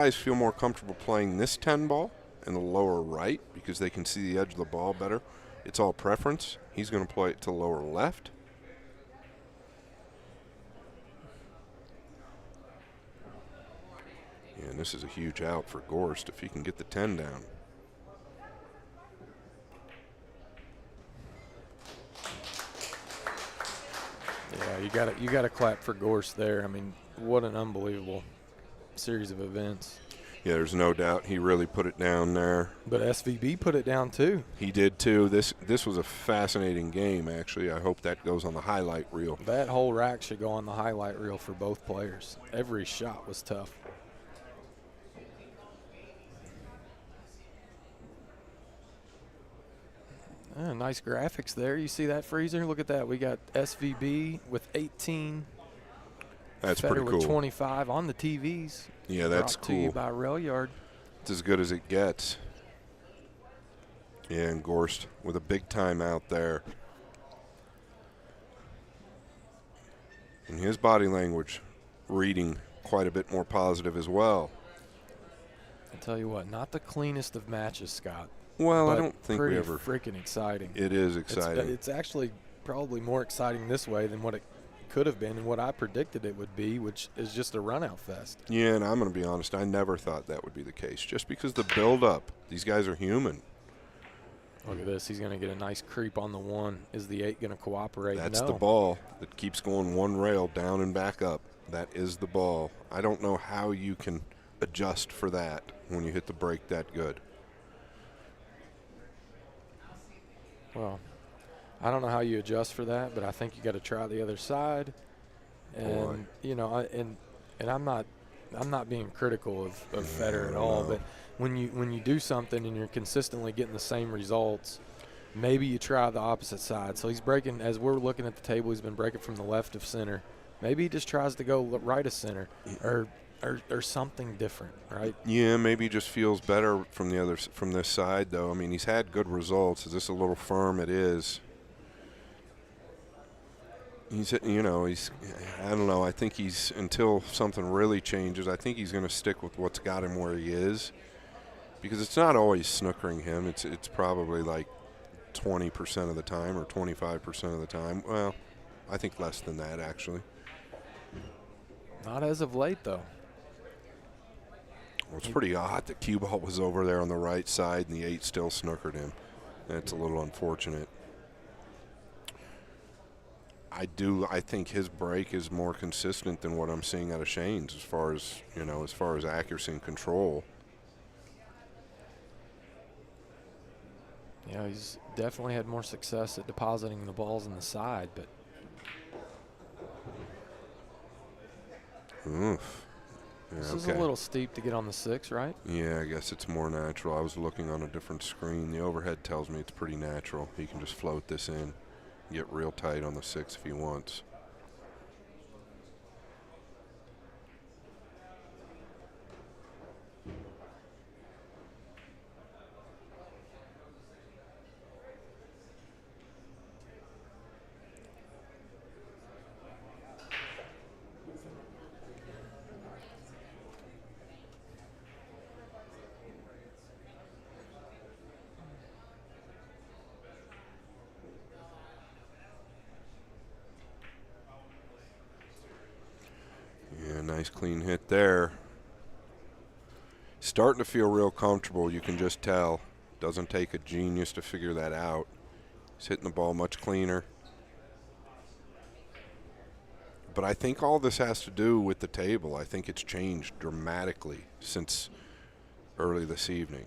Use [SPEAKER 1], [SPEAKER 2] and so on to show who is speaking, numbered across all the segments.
[SPEAKER 1] Guys feel more comfortable playing this 10 ball in the lower right because they can see the edge of the ball better. It's all preference. He's going to play it to lower left. And this is a huge out for Gorst if he can get the 10 down.
[SPEAKER 2] Yeah, you got to clap for Gorst there. I mean, what an unbelievable series of events.
[SPEAKER 1] Yeah, there's no doubt he really put it down there.
[SPEAKER 2] But SVB put it down too.
[SPEAKER 1] He did too. This was a fascinating game, actually. I hope that goes on the highlight reel.
[SPEAKER 2] That whole rack should go on the highlight reel for both players. Every shot was tough. Nice graphics there. You see that, Freezer? Look at that. We got SVB with 18.
[SPEAKER 1] That's
[SPEAKER 2] Federer
[SPEAKER 1] pretty cool.
[SPEAKER 2] with 25 on the TVs.
[SPEAKER 1] Yeah, that's
[SPEAKER 2] Brought to you
[SPEAKER 1] cool.
[SPEAKER 2] by Rail Yard.
[SPEAKER 1] It's as good as it gets. Yeah, and Gorst with a big time out there. And his body language reading quite a bit more positive as well.
[SPEAKER 2] I tell you what, not the cleanest of matches, Scott.
[SPEAKER 1] Well, I don't think we
[SPEAKER 2] pretty
[SPEAKER 1] ever.
[SPEAKER 2] freaking exciting.
[SPEAKER 1] It is exciting.
[SPEAKER 2] It's actually probably more exciting this way than what it could have been and what I predicted it would be, which is just a run-out fest.
[SPEAKER 1] Yeah, and I'm going to be honest, I never thought that would be the case. Just because the build-up, these guys are human.
[SPEAKER 2] Look at this. He's going to get a nice creep on the one. Is the 8 going to cooperate?
[SPEAKER 1] That's
[SPEAKER 2] No.
[SPEAKER 1] the ball that keeps going one rail down and back up. That is the ball. I don't know how you can adjust for that when you hit the break that good.
[SPEAKER 2] Well, I don't know how you adjust for that, but I think you got to try the other side. And
[SPEAKER 1] Boy.
[SPEAKER 2] you know, and I'm not being critical of Federer at all, but when you do something and you're consistently getting the same results, maybe you try the opposite side. So he's breaking, as we're looking at the table, he's been breaking from the left of center. Maybe he just tries to go right of center or something different, right?
[SPEAKER 1] Yeah, maybe he just feels better from this side, though. I mean, he's had good results. Is this a little firm? It is. I don't know. I think until something really changes, I think he's going to stick with what's got him where he is, because it's not always snookering him. It's probably like 20% of the time or 25% of the time. Well, I think less than that, actually.
[SPEAKER 2] Not as of late, though.
[SPEAKER 1] Well, it's pretty odd that cue ball was over there on the right side and the 8 still snookered him. That's a little unfortunate. I think his break is more consistent than what I'm seeing out of Shane's as far as accuracy and control.
[SPEAKER 2] Yeah, he's definitely had more success at depositing the balls in the side, but
[SPEAKER 1] Oof. Yeah,
[SPEAKER 2] this is a little steep to get on the 6, right?
[SPEAKER 1] Yeah, I guess it's more natural. I was looking on a different screen. The overhead tells me it's pretty natural. He can just float this in, get real tight on the 6 if he wants. Yeah, nice clean hit there. Starting to feel real comfortable, you can just tell. Doesn't take a genius to figure that out. He's hitting the ball much cleaner. But I think all this has to do with the table. I think it's changed dramatically since early this evening.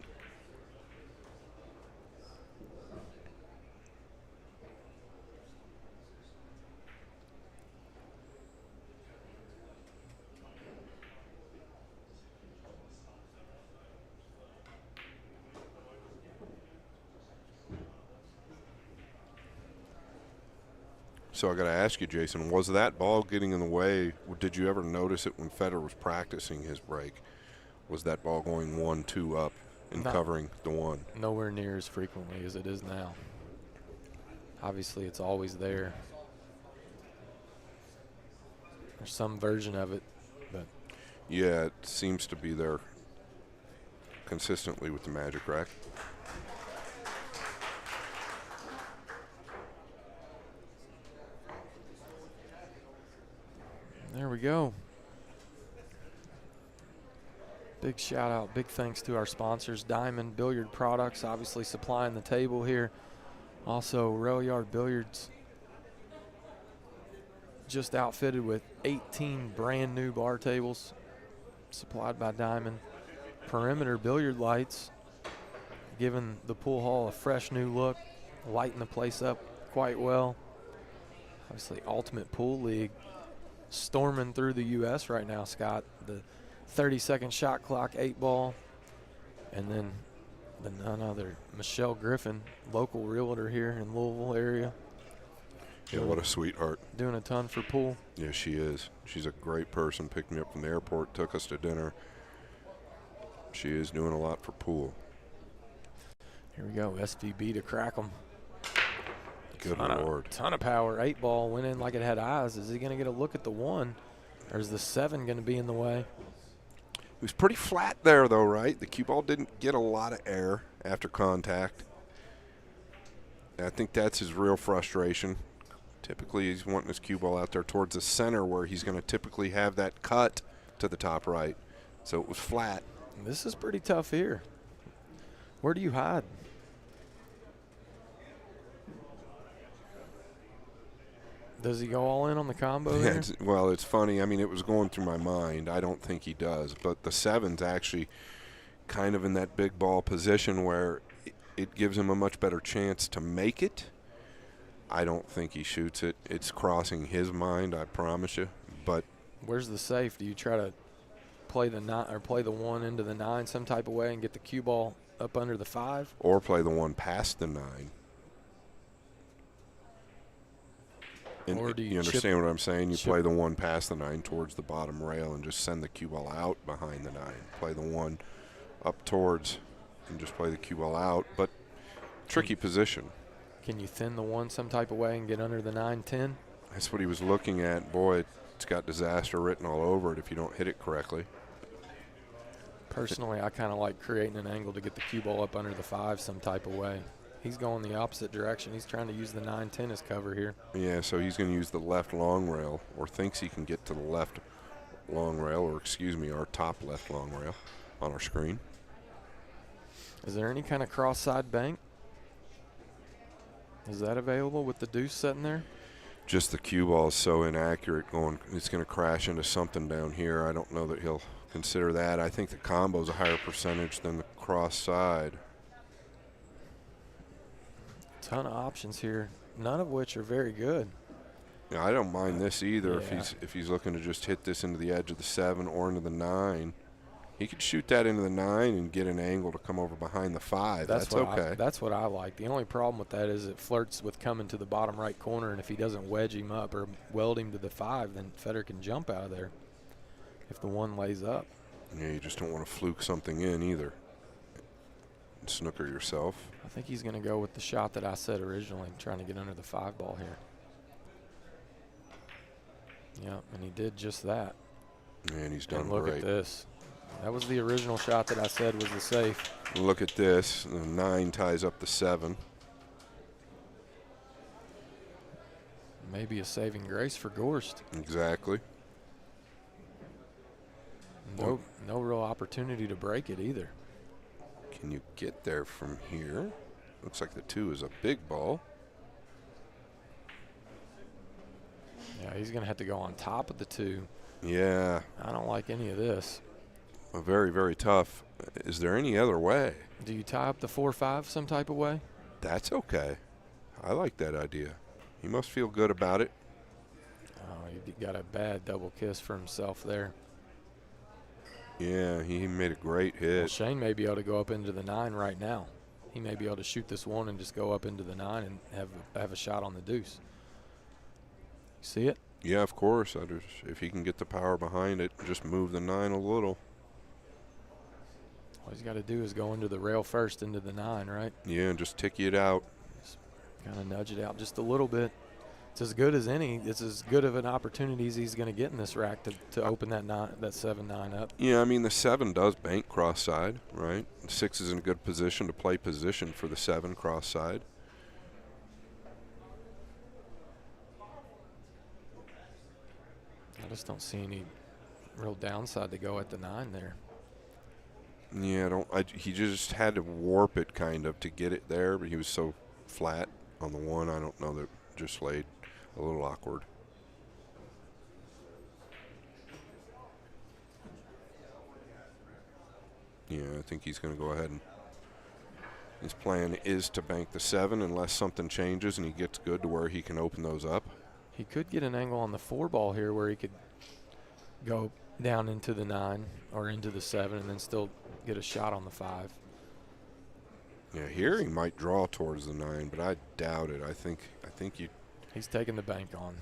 [SPEAKER 1] So I got to ask you, Jason, was that ball getting in the way? Did you ever notice it when Federer was practicing his break? Was that ball going 1-2 up and covering the 1?
[SPEAKER 2] Nowhere near as frequently as it is now. Obviously, it's always there. There's some version of it, but
[SPEAKER 1] yeah, it seems to be there consistently with the magic rack.
[SPEAKER 2] There we go. Big shout out, big thanks to our sponsors, Diamond Billiard Products, obviously supplying the table here. Also, Rail Yard Billiards, just outfitted with 18 brand new bar tables, supplied by Diamond. Perimeter billiard lights, giving the pool hall a fresh new look, lighting the place up quite well. Obviously, Ultimate Pool League storming through the U.S. right now, Scott. The 30-second shot clock, 8-ball, and then the none other, Michelle Griffin, local realtor here in Louisville area.
[SPEAKER 1] Yeah, what a sweetheart.
[SPEAKER 2] Doing a ton for pool.
[SPEAKER 1] Yeah, she is. She's a great person. Picked me up from the airport, took us to dinner. She is doing a lot for pool.
[SPEAKER 2] Here we go, SVB to crack them.
[SPEAKER 1] Good Lord.
[SPEAKER 2] Ton of power. 8-ball went in like it had eyes. Is he going to get a look at the 1, or is the 7 going to be in the way?
[SPEAKER 1] He was pretty flat there, though, right? The cue ball didn't get a lot of air after contact. And I think that's his real frustration. Typically, he's wanting his cue ball out there towards the center where he's going to typically have that cut to the top right. So it was flat.
[SPEAKER 2] This is pretty tough here. Where do you hide? Does he go all in on the combo
[SPEAKER 1] Yeah,
[SPEAKER 2] there?
[SPEAKER 1] well, it's funny. I mean, it was going through my mind. I don't think he does. But the 7's actually kind of in that big ball position where it gives him a much better chance to make it. I don't think he shoots it. It's crossing his mind, I promise you. But
[SPEAKER 2] where's the safe? Do you try to play the 9 or play the 1 into the 9 some type of way and get the cue ball up under the 5?
[SPEAKER 1] Or play the 1 past the 9. And
[SPEAKER 2] or do you
[SPEAKER 1] understand what I'm saying? You play the 1 past the 9 towards the bottom rail and just send the cue ball out behind the 9. Play the 1 up towards and just play the cue ball out. But tricky position.
[SPEAKER 2] Can you thin the 1 some type of way and get under the 9-10?
[SPEAKER 1] That's what he was looking at. Boy, it's got disaster written all over it if you don't hit it correctly.
[SPEAKER 2] Personally, I kind of like creating an angle to get the cue ball up under the 5 some type of way. He's going the opposite direction. He's trying to use the 9-10 as cover here.
[SPEAKER 1] Yeah, so he's going to use the left long rail, or thinks he can get to the left long rail, or excuse me, our top left long rail on our screen.
[SPEAKER 2] Is there any kind of cross-side bank? Is that available with the deuce sitting there?
[SPEAKER 1] Just the cue ball is so inaccurate going. It's going to crash into something down here. I don't know that he'll consider that. I think the combo's a higher percentage than the cross side.
[SPEAKER 2] Ton of options here, none of which are very good.
[SPEAKER 1] Yeah, I don't mind this either.
[SPEAKER 2] Yeah.
[SPEAKER 1] If he's looking to just hit this into the edge of the 7 or into the 9. He could shoot that into the 9 and get an angle to come over behind the 5. That's okay.
[SPEAKER 2] That's what I like. The only problem with that is it flirts with coming to the bottom right corner, and if he doesn't wedge him up or weld him to the 5, then Federer can jump out of there if the 1 lays up.
[SPEAKER 1] Yeah, you just don't want to fluke something in either. Snooker yourself.
[SPEAKER 2] I think he's going to go with the shot that I said originally, trying to get under the 5-ball here. Yeah, and he did just that.
[SPEAKER 1] And he's done
[SPEAKER 2] and look
[SPEAKER 1] great.
[SPEAKER 2] at this. That was the original shot that I said was the safe.
[SPEAKER 1] Look at this. The 9 ties up the 7.
[SPEAKER 2] Maybe a saving grace for Gorst.
[SPEAKER 1] Exactly.
[SPEAKER 2] No real opportunity to break it either.
[SPEAKER 1] Can you get there from here? Looks like the 2 is a big ball.
[SPEAKER 2] Yeah, he's going to have to go on top of the 2.
[SPEAKER 1] Yeah.
[SPEAKER 2] I don't like any of this.
[SPEAKER 1] Very, very tough. Is there any other way?
[SPEAKER 2] Do you tie up the 4-5 some type of way?
[SPEAKER 1] That's okay. I like that idea. He must feel good about it.
[SPEAKER 2] Oh, he got a bad double kiss for himself there.
[SPEAKER 1] Yeah, he made a great
[SPEAKER 2] Well,
[SPEAKER 1] hit.
[SPEAKER 2] Shane may be able to go up into the 9 right now. He may be able to shoot this 1 and just go up into the 9 and have a shot on the deuce. See it?
[SPEAKER 1] Yeah, of course. If he can get the power behind it, just move the 9 a little.
[SPEAKER 2] All he's got to do is go into the rail first, into the 9, right?
[SPEAKER 1] Yeah, and just ticky it out.
[SPEAKER 2] Just kind of nudge it out just a little bit. It's as good as any. It's as good of an opportunity as he's going to get in this rack to open that 7-9 up.
[SPEAKER 1] Yeah, I mean, the 7 does bank cross side, right? The 6 is in a good position to play position for the 7 cross side.
[SPEAKER 2] I just don't see any real downside to go at the 9 there.
[SPEAKER 1] Yeah, he just had to warp it kind of to get it there, but he was so flat on the 1. I don't know, that just laid a little awkward. Yeah, I think he's going to go ahead and his plan is to bank the 7 unless something changes and he gets good to where he can open those up.
[SPEAKER 2] He could get an angle on the 4 ball here where he could go down into the 9 or into the 7 and then still get a shot on the 5.
[SPEAKER 1] Yeah, here he might draw towards the 9, but I doubt it. I think you.
[SPEAKER 2] He's taking the bank on.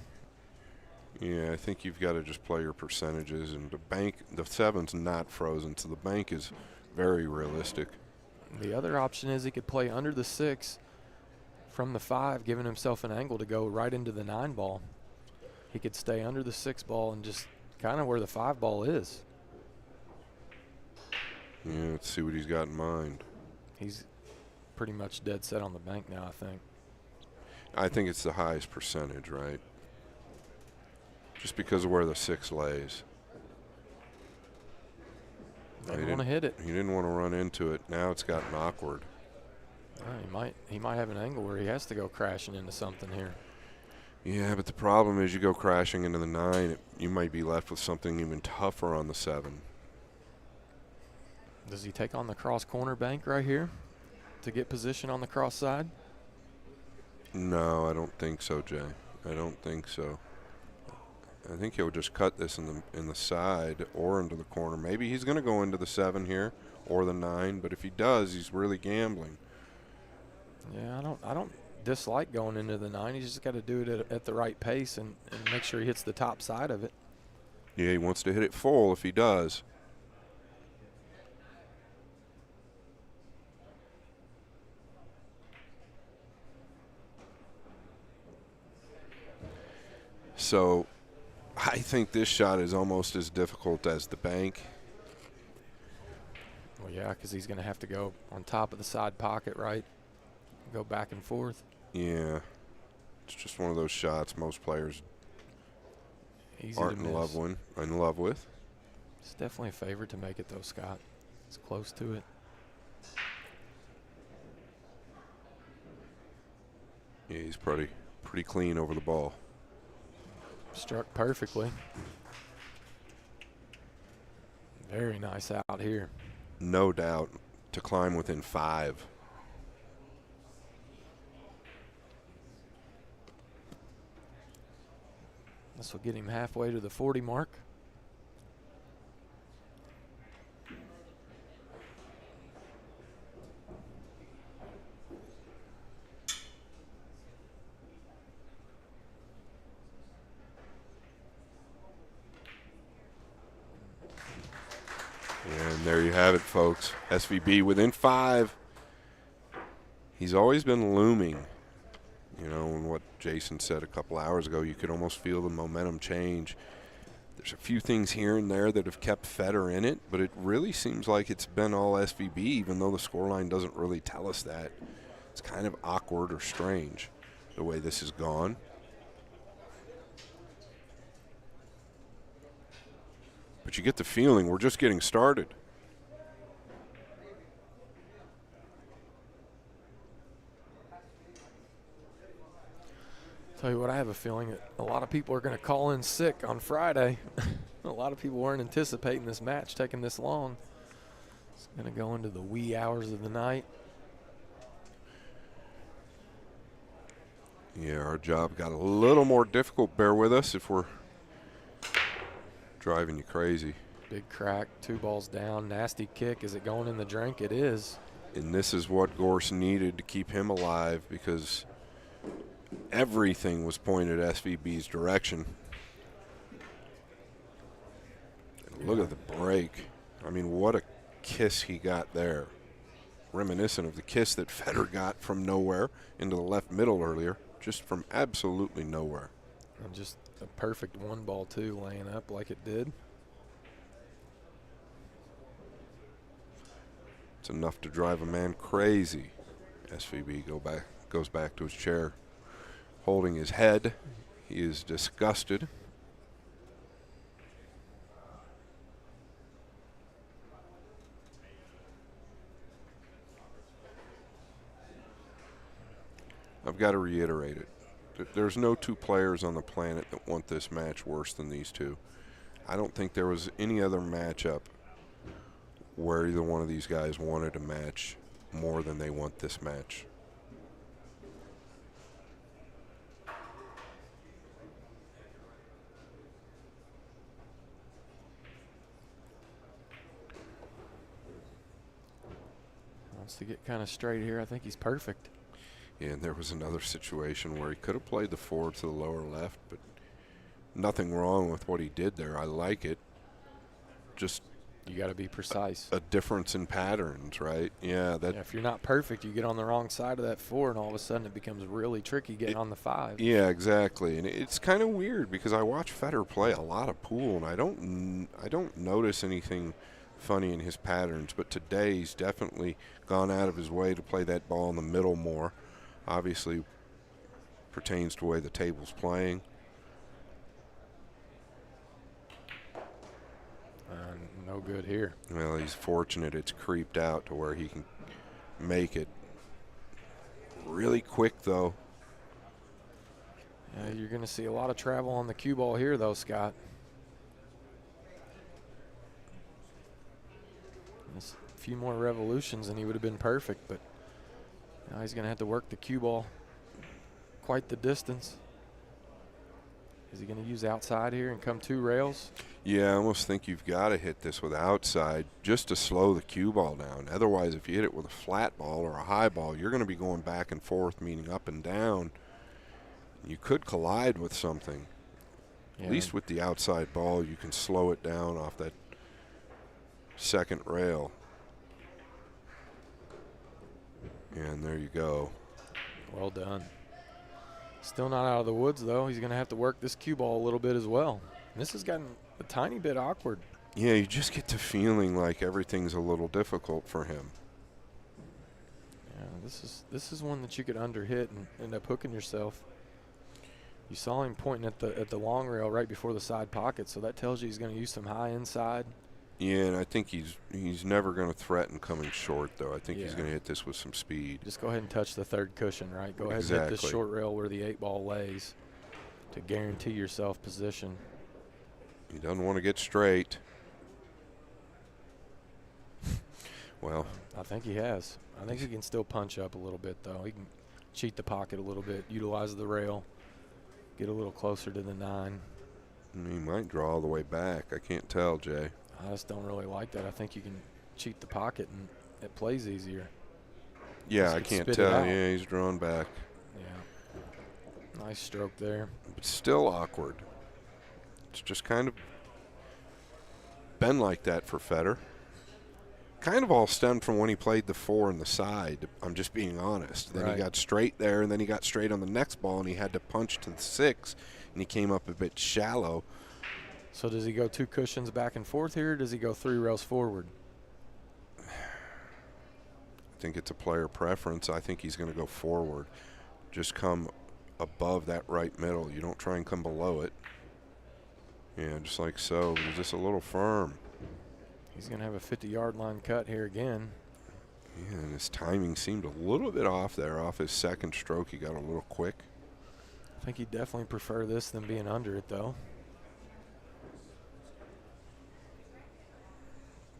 [SPEAKER 1] Yeah, I think you've got to just play your percentages, and the 7's not frozen, so the bank is very realistic.
[SPEAKER 2] The other option is he could play under the 6 from the 5, giving himself an angle to go right into the 9 ball. He could stay under the 6 ball and just kind of where the 5 ball is.
[SPEAKER 1] Yeah, let's see what he's got in mind.
[SPEAKER 2] He's pretty much dead set on the bank now, I think.
[SPEAKER 1] I think it's the highest percentage, right? Just because of where the 6 lays.
[SPEAKER 2] Didn't want to hit it.
[SPEAKER 1] He didn't want to run into it. Now it's gotten awkward.
[SPEAKER 2] He might have an angle where he has to go crashing into something here.
[SPEAKER 1] Yeah, but the problem is you go crashing into the 9, you might be left with something even tougher on the 7.
[SPEAKER 2] Does he take on the cross corner bank right here to get position on the cross side?
[SPEAKER 1] No, I don't think so, Jay. I don't think so. I think he'll just cut this in the side or into the corner. Maybe he's going to go into the 7 here or the 9, but if he does, he's really gambling.
[SPEAKER 2] Yeah, I don't dislike going into the 9. He's just got to do it at the right pace and make sure he hits the top side of it.
[SPEAKER 1] Yeah, he wants to hit it full if he does. So I think this shot is almost as difficult as the bank.
[SPEAKER 2] Well, yeah, because he's going to have to go on top of the side pocket, right? Go back and forth.
[SPEAKER 1] Yeah. It's just one of those shots most players aren't in love with.
[SPEAKER 2] It's definitely a favorite to make it, though, Scott. It's close to it.
[SPEAKER 1] Yeah, he's pretty clean over the ball.
[SPEAKER 2] Struck perfectly. Very nice out here.
[SPEAKER 1] No doubt to climb within 5.
[SPEAKER 2] This will get him halfway to the 40 mark.
[SPEAKER 1] And there you have it, folks. SVB within 5. He's always been looming. You know, and what Jason said a couple hours ago, you could almost feel the momentum change. There's a few things here and there that have kept Federer in it, but it really seems like it's been all SVB, even though the scoreline doesn't really tell us that. It's kind of awkward or strange the way this has gone. But you get the feeling we're just getting started.
[SPEAKER 2] Tell you what, I have a feeling that a lot of people are going to call in sick on Friday. A lot of people weren't anticipating this match taking this long. It's going to go into the wee hours of the night.
[SPEAKER 1] Yeah, our job got a little more difficult. Bear with us if we're driving you crazy.
[SPEAKER 2] Big crack, 2 balls down, nasty kick. Is it going in the drink? It is.
[SPEAKER 1] And this is what Gorse needed to keep him alive, because everything was pointed SVB's direction. And look at the break. I mean, what a kiss he got there. Reminiscent of the kiss that Federer got from nowhere into the left middle earlier. just from absolutely nowhere.
[SPEAKER 2] And just a perfect one ball, too, laying up like it did.
[SPEAKER 1] It's enough to drive a man crazy. SVB goes back to his chair, holding his head. He is disgusted. I've got to reiterate it. There's no two players on the planet that want this match worse than these two. I don't think there was any other matchup where either one of these guys wanted a match more than they want this match.
[SPEAKER 2] Wants to get kind of straight here. I think he's perfect.
[SPEAKER 1] Yeah, and there was another situation where he could have played the 4 to the lower left, but nothing wrong with what he did there. I like it. Just
[SPEAKER 2] you got to be precise.
[SPEAKER 1] A difference in patterns, right? Yeah, that.
[SPEAKER 2] Yeah, if you're not perfect, you get on the wrong side of that 4, and all of a sudden it becomes really tricky getting on the 5.
[SPEAKER 1] Yeah, exactly. And it's kind of weird because I watch Federer play a lot of pool, and I don't notice anything funny in his patterns. But today he's definitely gone out of his way to play that ball in the middle more. Obviously, pertains to the way the table's playing.
[SPEAKER 2] No good here.
[SPEAKER 1] Well, he's fortunate it's creeped out to where he can make it. Really quick, though.
[SPEAKER 2] Yeah, you're going to see a lot of travel on the cue ball here, though, Scott. Just a few more revolutions and he would have been perfect, but now he's going to have to work the cue ball quite the distance. Is he going to use outside here and come 2 rails?
[SPEAKER 1] Yeah, I almost think you've got to hit this with outside just to slow the cue ball down. Otherwise, if you hit it with a flat ball or a high ball, you're going to be going back and forth, meaning up and down. You could collide with something.
[SPEAKER 2] Yeah.
[SPEAKER 1] At least with the outside ball, you can slow it down off that second rail. And there you go.
[SPEAKER 2] Well done. Still not out of the woods, though. He's going to have to work this cue ball a little bit as well. And this has gotten a tiny bit awkward.
[SPEAKER 1] Yeah, you just get to feeling like everything's a little difficult for him.
[SPEAKER 2] Yeah, this is one that you could underhit and end up hooking yourself. You saw him pointing at the long rail right before the side pocket, so that tells you he's going to use some high inside.
[SPEAKER 1] Yeah, and I think he's never going to threaten coming short, though. I think he's going to hit this with some speed.
[SPEAKER 2] Just go ahead and touch the 3rd cushion, right? Go ahead and hit this short rail where the 8-ball lays to guarantee yourself position.
[SPEAKER 1] He doesn't want to get straight. Well,
[SPEAKER 2] I think he has. I think he can still punch up a little bit, though. He can cheat the pocket a little bit, utilize the rail, get a little closer to the 9.
[SPEAKER 1] He might draw all the way back. I can't tell, Jay.
[SPEAKER 2] I just don't really like that. I think you can cheat the pocket and it plays easier.
[SPEAKER 1] Yeah, I can't tell. Yeah, he's drawn back.
[SPEAKER 2] Yeah. Nice stroke there.
[SPEAKER 1] But still awkward. It's just kind of been like that for Federer. Kind of all stemmed from when he played the 4 in the side. I'm just being honest. Then he got straight there, and then he got straight on the next ball, and he had to punch to the 6, and he came up a bit shallow.
[SPEAKER 2] So does he go 2 cushions back and forth here, or does he go 3 rails forward?
[SPEAKER 1] I think it's a player preference. I think he's going to go forward. Just come above that right middle. You don't try and come below it. Yeah, just like so. He's just a little firm.
[SPEAKER 2] He's going to have a 50-yard line cut here again.
[SPEAKER 1] Yeah, and his timing seemed a little bit off there. Off his second stroke, he got a little quick.
[SPEAKER 2] I think he'd definitely prefer this than being under it, though.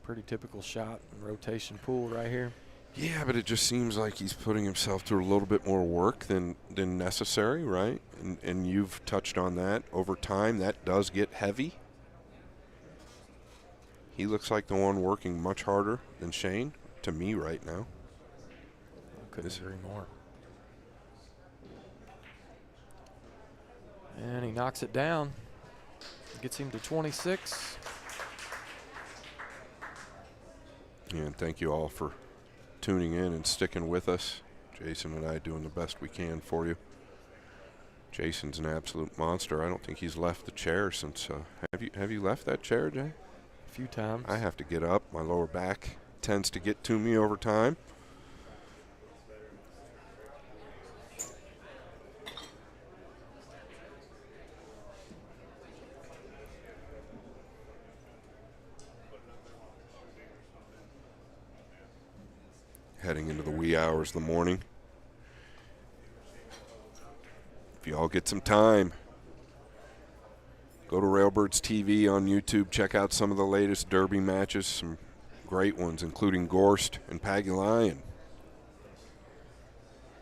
[SPEAKER 2] Pretty typical shot and rotation pool right here.
[SPEAKER 1] Yeah, but it just seems like he's putting himself through a little bit more work than necessary, right? And you've touched on that. Over time, that does get heavy. He looks like the one working much harder than Shane, to me right now.
[SPEAKER 2] I couldn't agree more. And he knocks it down. Gets him to 26.
[SPEAKER 1] And thank you all for tuning in and sticking with us. Jason and I doing the best we can for you. Jason's an absolute monster. I don't think he's left the chair since. Have you left that chair, Jay?
[SPEAKER 2] A few times.
[SPEAKER 1] I have to get up. My lower back tends to get to me over time. Heading into the wee hours of the morning. If y'all get some time, go to Railbirds TV on YouTube. Check out some of the latest Derby matches. Some great ones, including Gorst and Pagulayan.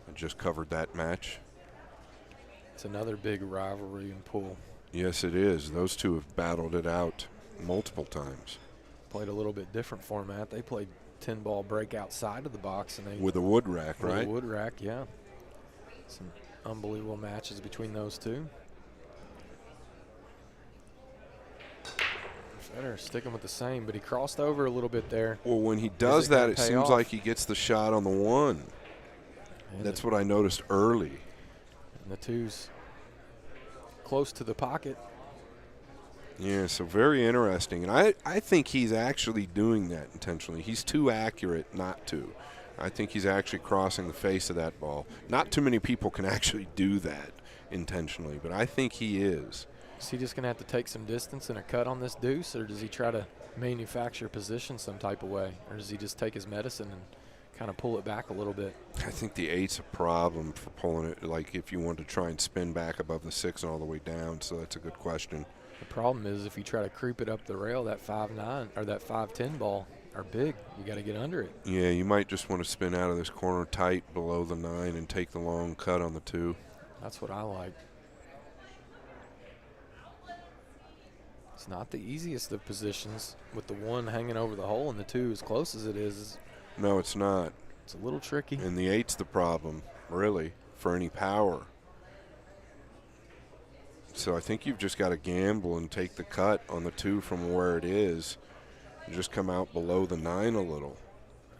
[SPEAKER 1] I just covered that match.
[SPEAKER 2] It's another big rivalry in Pool.
[SPEAKER 1] Yes, it is. Those two have battled it out multiple times.
[SPEAKER 2] Played a little bit different format. They played 10-ball break outside of the box. And they
[SPEAKER 1] with a wood rack,
[SPEAKER 2] with
[SPEAKER 1] right?
[SPEAKER 2] A wood rack, yeah. Some unbelievable matches between those two. Federer sticking with the same, but he crossed over a little bit there.
[SPEAKER 1] Well, when he does that, it seems
[SPEAKER 2] off?
[SPEAKER 1] like he gets the shot on the one.
[SPEAKER 2] And
[SPEAKER 1] that's what I noticed early.
[SPEAKER 2] And the two's close to the pocket.
[SPEAKER 1] Yeah, so very interesting. And I think he's actually doing that intentionally. He's too accurate not to. I think he's actually crossing the face of that ball. Not too many people can actually do that intentionally, but I think he is.
[SPEAKER 2] Is he just going to have to take some distance and a cut on this deuce, or does he try to manufacture position some type of way? Or does he just take his medicine and kind of pull it back a little bit?
[SPEAKER 1] I think the 8's a problem for pulling it, like if you want to try and spin back above the 6 and all the way down, so that's a good question.
[SPEAKER 2] The problem is if you try to creep it up the rail, that 5-9 or that 5-10 ball are big. You got to get under it.
[SPEAKER 1] Yeah, you might just want to spin out of this corner tight below the 9 and take the long cut on the 2.
[SPEAKER 2] That's what I like. It's not the easiest of positions with the 1 hanging over the hole and the 2 as close as it is.
[SPEAKER 1] No, it's not.
[SPEAKER 2] It's a little tricky.
[SPEAKER 1] And the 8's the problem, really, for any power. So I think you've just got to gamble and take the cut on the 2 from where it is and just come out below the 9 a little.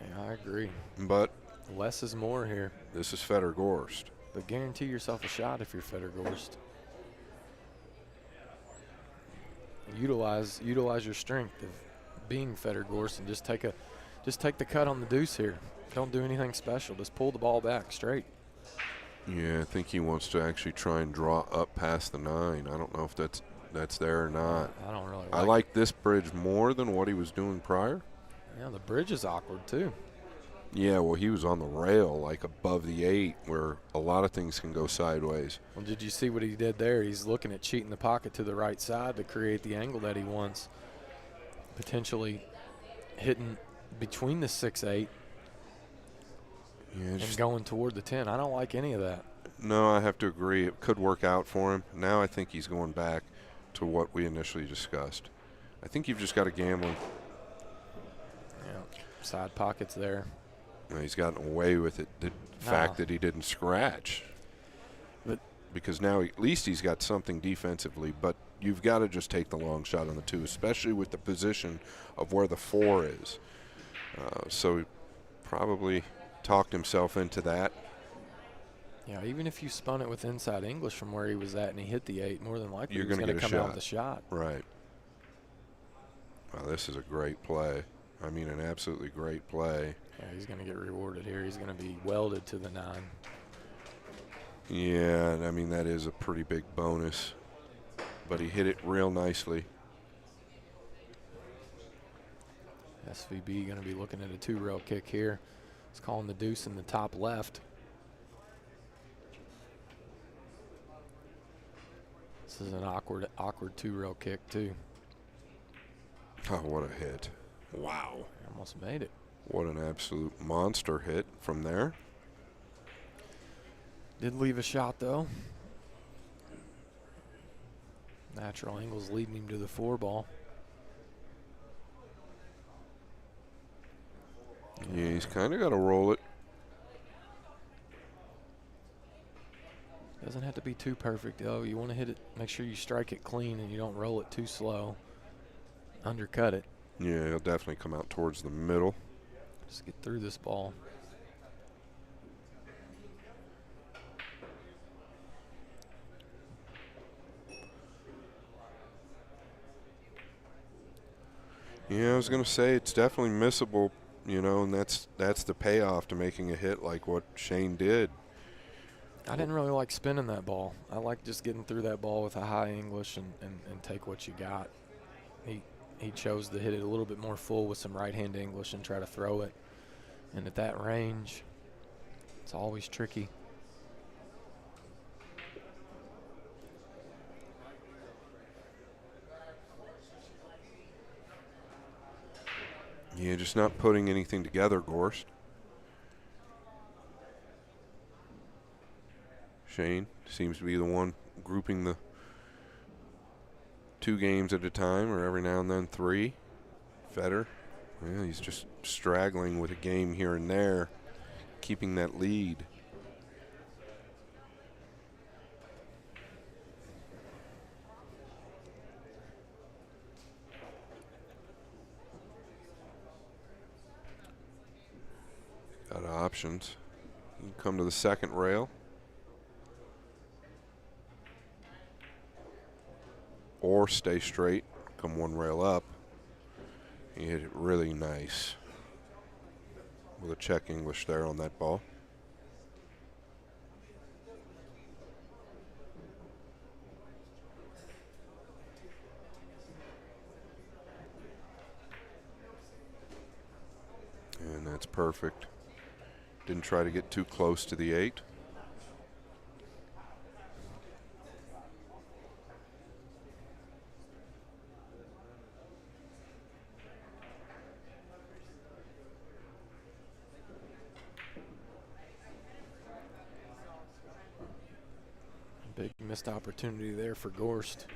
[SPEAKER 2] Yeah, I agree.
[SPEAKER 1] But
[SPEAKER 2] less is more here.
[SPEAKER 1] This is Federer Gorst.
[SPEAKER 2] But guarantee yourself a shot if you're Federer Gorst. Utilize your strength of being Federer Gorst and just take the cut on the deuce here. Don't do anything special. Just pull the ball back straight.
[SPEAKER 1] Yeah, I think he wants to actually try and draw up past the 9. I don't know if that's there or not.
[SPEAKER 2] I don't really
[SPEAKER 1] I like this bridge more than what he was doing prior.
[SPEAKER 2] Yeah, the bridge is awkward too.
[SPEAKER 1] Yeah, well, he was on the rail, like above the 8, where a lot of things can go sideways.
[SPEAKER 2] Well, did you see what he did there? He's looking at cheating the pocket to the right side to create the angle that he wants. Potentially hitting between the 6-8 and going toward the 10. I don't like any of that.
[SPEAKER 1] No, I have to agree. It could work out for him. Now I think he's going back to what we initially discussed. I think you've just got to gamble.
[SPEAKER 2] Yeah, side pockets there.
[SPEAKER 1] He's gotten away with it. The fact that he didn't scratch.
[SPEAKER 2] But
[SPEAKER 1] because now at least he's got something defensively, but you've got to just take the long shot on the 2, especially with the position of where the 4 is. So he probably talked himself into that.
[SPEAKER 2] Yeah, even if you spun it with inside English from where he was at and he hit the 8, more than likely
[SPEAKER 1] you're
[SPEAKER 2] he's
[SPEAKER 1] going to
[SPEAKER 2] come out with a shot.
[SPEAKER 1] Right. Wow, this is a great play. I mean, an absolutely great play.
[SPEAKER 2] Yeah, he's going to get rewarded here. He's going to be welded to the 9.
[SPEAKER 1] Yeah, I mean, that is a pretty big bonus. But he hit it real nicely.
[SPEAKER 2] SVB going to be looking at a 2-rail kick here. He's calling the deuce in the top left. This is an awkward 2-rail kick, too.
[SPEAKER 1] Oh, what a hit. Wow.
[SPEAKER 2] Almost made it.
[SPEAKER 1] What an absolute monster hit from there.
[SPEAKER 2] Did leave a shot, though. Natural angles leading him to the 4 ball.
[SPEAKER 1] Yeah, he's kind of got to roll it.
[SPEAKER 2] Doesn't have to be too perfect, though. You want to hit it, make sure you strike it clean and you don't roll it too slow. Undercut it.
[SPEAKER 1] Yeah, he'll definitely come out towards the middle.
[SPEAKER 2] Just get through this ball.
[SPEAKER 1] Yeah, I was going to say it's definitely missable, and that's the payoff to making a hit like what Shane did.
[SPEAKER 2] I didn't really like spinning that ball. I like just getting through that ball with a high English and take what you got. He chose to hit it a little bit more full with some right-hand English and try to throw it. And at that range, it's always tricky.
[SPEAKER 1] Yeah, just not putting anything together, Gorst. Shane seems to be the one grouping the 2 games at a time, or every now and then 3. Federer, well, he's just straggling with a game here and there, keeping that lead. Got options. You can come to the second rail, or stay straight, come 1 rail up. He hit it really nice with a check English there on that ball. And that's perfect. Didn't try to get too close to the 8.
[SPEAKER 2] Big missed opportunity there for Gorst.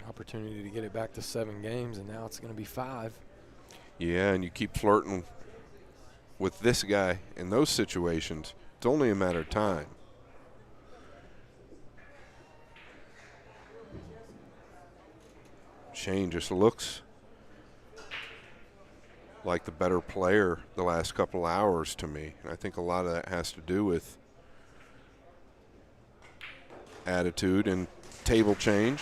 [SPEAKER 2] Opportunity to get it back to 7 games, and now it's going to be 5.
[SPEAKER 1] Yeah, and you keep flirting with this guy in those situations. It's only a matter of time. Shane just looks like the better player the last couple hours to me. And I think a lot of that has to do with attitude and table change.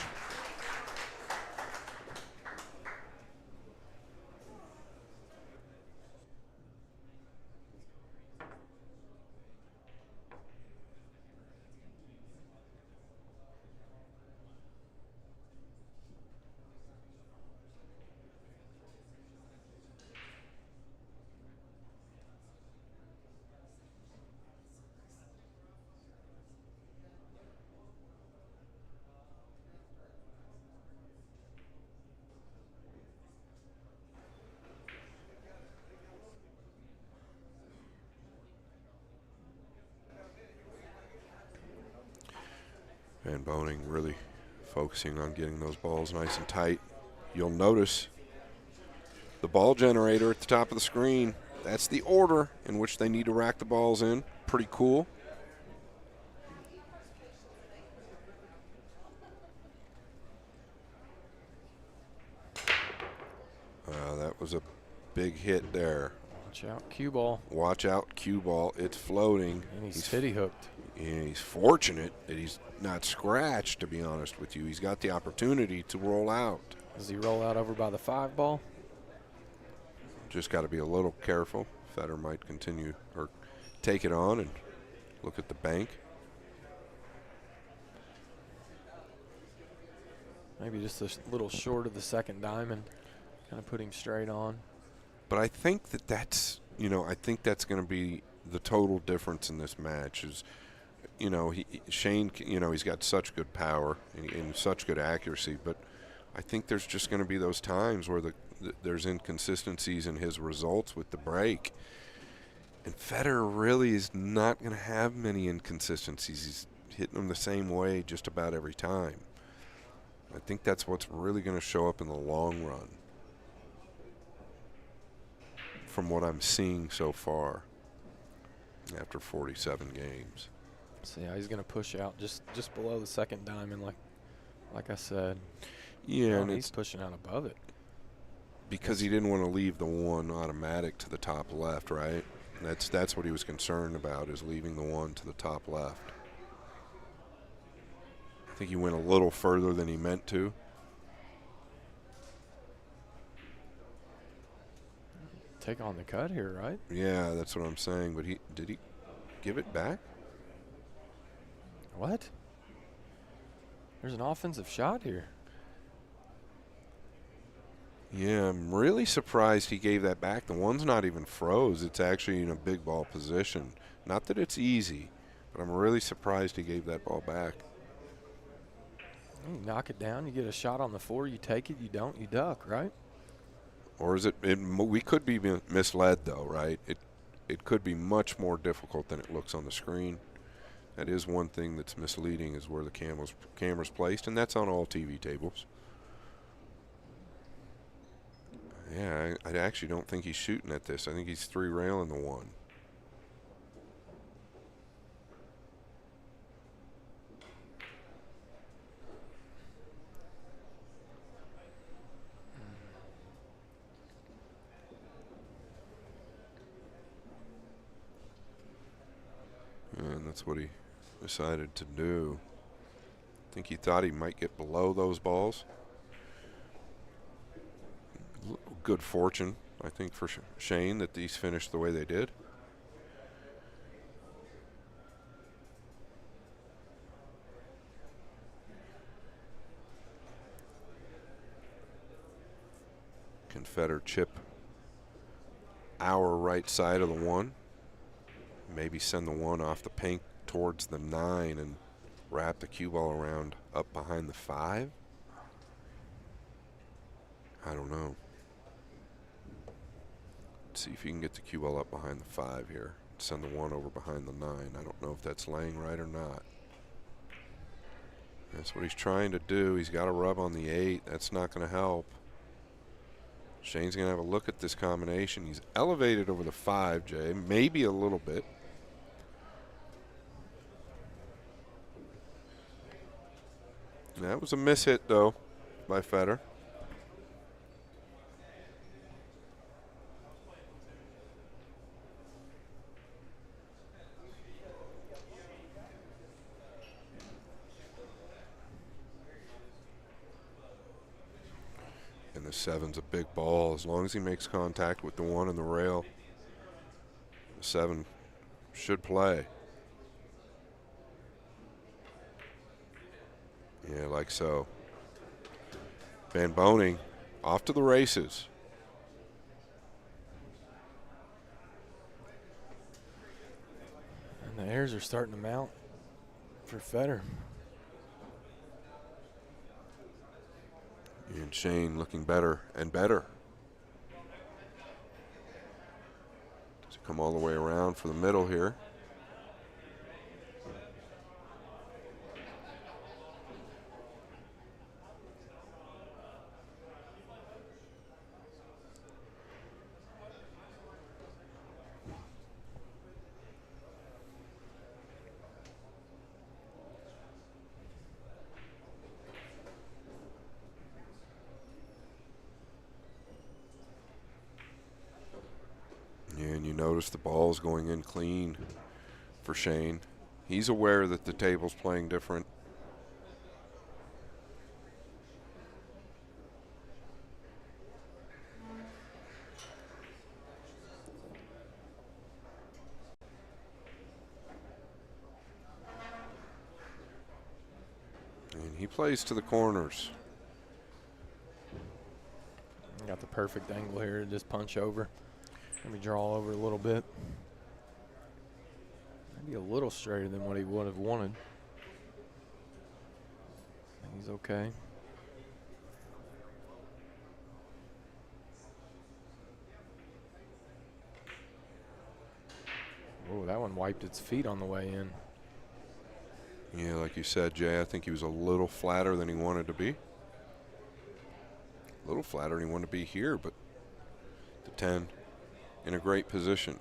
[SPEAKER 1] Van Boning really focusing on getting those balls nice and tight. You'll notice the ball generator at the top of the screen. That's the order in which they need to rack the balls in. Pretty cool. That was a big hit there.
[SPEAKER 2] Watch out, cue ball.
[SPEAKER 1] Watch out, cue ball. It's floating.
[SPEAKER 2] And he's titty hooked.
[SPEAKER 1] Yeah, he's fortunate that he's not scratched, to be honest with you. He's got the opportunity to roll out.
[SPEAKER 2] Does he roll out over by the 5 ball?
[SPEAKER 1] Just got to be a little careful. Federer might continue or take it on and look at the bank.
[SPEAKER 2] Maybe just a little short of the second diamond. Kind of put him straight on.
[SPEAKER 1] But I think that's I think that's going to be the total difference in this match is, Shane, he's got such good power and such good accuracy, but I think there's just going to be those times where there's inconsistencies in his results with the break. And Federer really is not going to have many inconsistencies. He's hitting them the same way just about every time. I think that's what's really going to show up in the long run from what I'm seeing so far after 47 games.
[SPEAKER 2] So yeah, he's going to push out just below the second diamond, like I said.
[SPEAKER 1] Yeah, and
[SPEAKER 2] he's pushing out above it
[SPEAKER 1] because he didn't want to leave the 1 automatic to the top left, right? That's what he was concerned about, is leaving the 1 to the top left. I think he went a little further than he meant to.
[SPEAKER 2] take on the cut here, right?
[SPEAKER 1] Yeah, that's what I'm saying. But did he give it back?
[SPEAKER 2] What? There's an offensive shot here.
[SPEAKER 1] Yeah, I'm really surprised he gave that back. The one's not even froze. It's actually in a big ball position. Not that it's easy, but I'm really surprised he gave that ball back.
[SPEAKER 2] You knock it down, you get a shot on the 4, you take it, you don't, you duck, right?
[SPEAKER 1] Or is it we could be misled, though, right? It could be much more difficult than it looks on the screen. That is one thing that's misleading, is where the camera's placed, and that's on all TV tables. Yeah, I actually don't think he's shooting at this. I think he's 3-railing the 1. And that's what he decided to do. I think he thought he might get below those balls. Good fortune, I think, for Shane that these finished the way they did. Confederate chip our right side of the 1. Maybe send the 1 off the pink towards the 9 and wrap the cue ball around up behind the 5. I don't know. Let's see if you can get the cue ball up behind the 5 here. Send the 1 over behind the 9. I don't know if that's laying right or not. That's what he's trying to do. He's got to rub on the 8. That's not going to help. Shane's going to have a look at this combination. He's elevated over the 5, Jay. Maybe a little bit. That was a mishit, though, by Federer. And the 7's a big ball. As long as he makes contact with the 1 and the rail, the 7 should play. Yeah, like so. Van Boning off to the races.
[SPEAKER 2] And the airs are starting to mount for Federer.
[SPEAKER 1] And Shane looking better and better. Does he come all the way around for the middle here? And you notice the ball's going in clean for Shane. He's aware that the table's playing different. And he plays to the corners.
[SPEAKER 2] Got the perfect angle here to just punch over. Let me draw over a little bit. Maybe a little straighter than what he would have wanted. He's okay. Oh, that one wiped its feet on the way in.
[SPEAKER 1] Yeah, like you said, Jay, I think he was a little flatter than he wanted to be. A little flatter than he wanted to be here, but the 10 in a great position.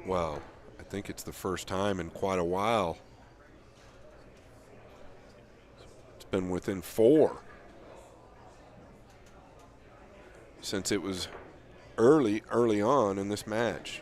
[SPEAKER 1] Well, I think it's the first time in quite a while. It's been within 4 since it was early on in this match.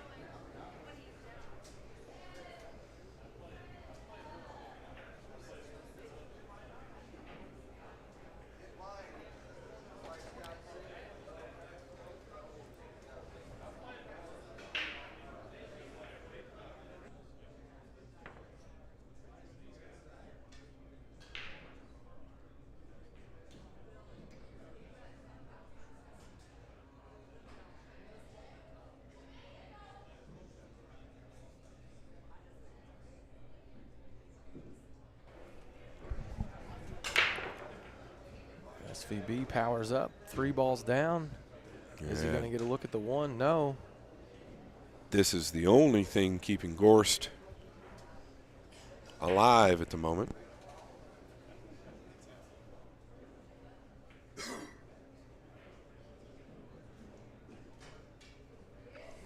[SPEAKER 2] SVB powers up. 3 balls down. Is he
[SPEAKER 1] Yeah.
[SPEAKER 2] going to get a look at the 1? No.
[SPEAKER 1] This is the only thing keeping Gorst alive at the moment.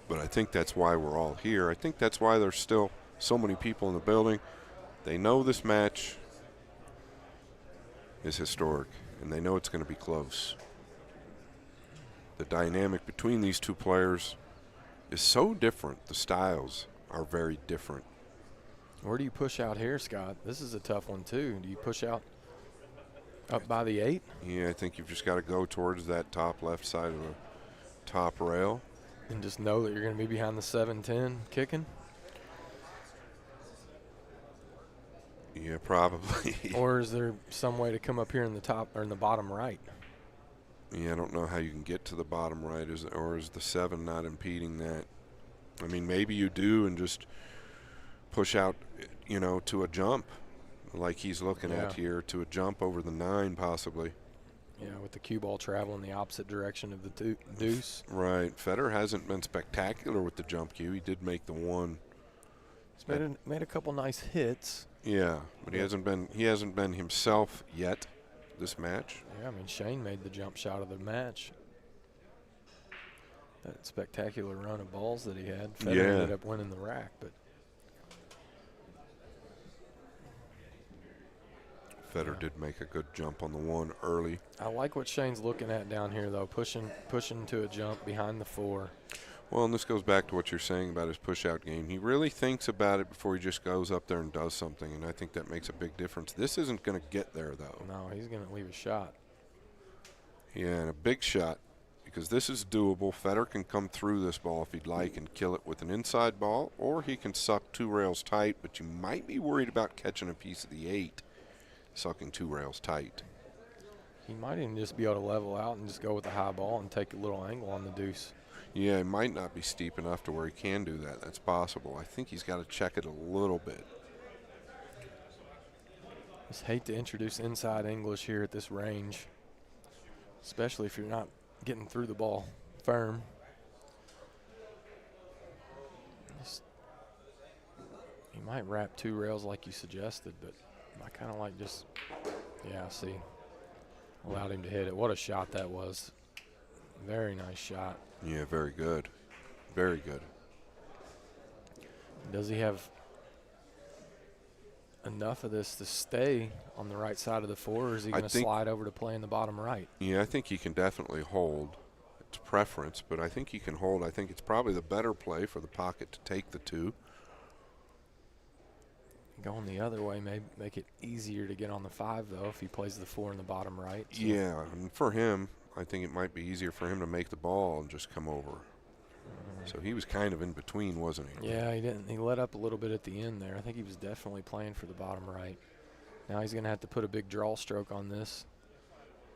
[SPEAKER 1] But I think that's why we're all here. I think that's why there's still so many people in the building. They know this match is historic, and they know it's going to be close. The dynamic between these two players is so different. The styles are very different.
[SPEAKER 2] Where do you push out here, Scott? This is a tough one, too. Do you push out up by the 8?
[SPEAKER 1] Yeah, I think you've just got to go towards that top left side of the top rail.
[SPEAKER 2] And just know that you're going to be behind the 7-10 kicking?
[SPEAKER 1] Yeah, probably.
[SPEAKER 2] Or is there some way to come up here in the top or in the bottom right?
[SPEAKER 1] Yeah, I don't know how you can get to the bottom right, or is the 7 not impeding that? I mean, maybe you do and just push out, to a jump, like he's looking at here, to a jump over the 9 possibly.
[SPEAKER 2] Yeah, with the cue ball traveling the opposite direction of the deuce.
[SPEAKER 1] Right. Federer hasn't been spectacular with the jump cue. He did make the 1.
[SPEAKER 2] He's made a couple nice hits.
[SPEAKER 1] Yeah, but he hasn't been himself yet this match.
[SPEAKER 2] Yeah, I mean, Shane made the jump shot of the match. That spectacular run of balls that he had. Federer ended up winning the rack, but
[SPEAKER 1] Federer did make a good jump on the 1 early.
[SPEAKER 2] I like what Shane's looking at down here, though, pushing to a jump behind the 4.
[SPEAKER 1] Well, and this goes back to what you're saying about his push-out game. He really thinks about it before he just goes up there and does something, and I think that makes a big difference. This isn't going to get there, though.
[SPEAKER 2] No, he's going to leave a shot.
[SPEAKER 1] Yeah, and a big shot, because this is doable. Federer can come through this ball if he'd like and kill it with an inside ball, or he can suck 2 rails tight, but you might be worried about catching a piece of the 8, sucking 2 rails tight.
[SPEAKER 2] He might even just be able to level out and just go with the high ball and take a little angle on the deuce.
[SPEAKER 1] Yeah, it might not be steep enough to where he can do that. That's possible. I think he's got to check it a little bit.
[SPEAKER 2] Just hate to introduce inside English here at this range, especially if you're not getting through the ball firm. You might wrap 2 rails like you suggested, but I kind of like just, see, allowed him to hit it. What a shot that was. Very nice shot.
[SPEAKER 1] Yeah, very good. Very good.
[SPEAKER 2] Does he have enough of this to stay on the right side of the 4, or is he going to slide over to play in the bottom right?
[SPEAKER 1] Yeah, I think he can definitely hold. It's preference, but I think he can hold. I think it's probably the better play for the pocket to take the 2.
[SPEAKER 2] Going the other way may make it easier to get on the 5, though, if he plays the 4 in the bottom right.
[SPEAKER 1] So. Yeah, and for him, I think it might be easier for him to make the ball and just come over. So he was kind of in between, wasn't he?
[SPEAKER 2] Yeah, he didn't. He let up a little bit at the end there. I think he was definitely playing for the bottom right. Now he's going to have to put a big draw stroke on this.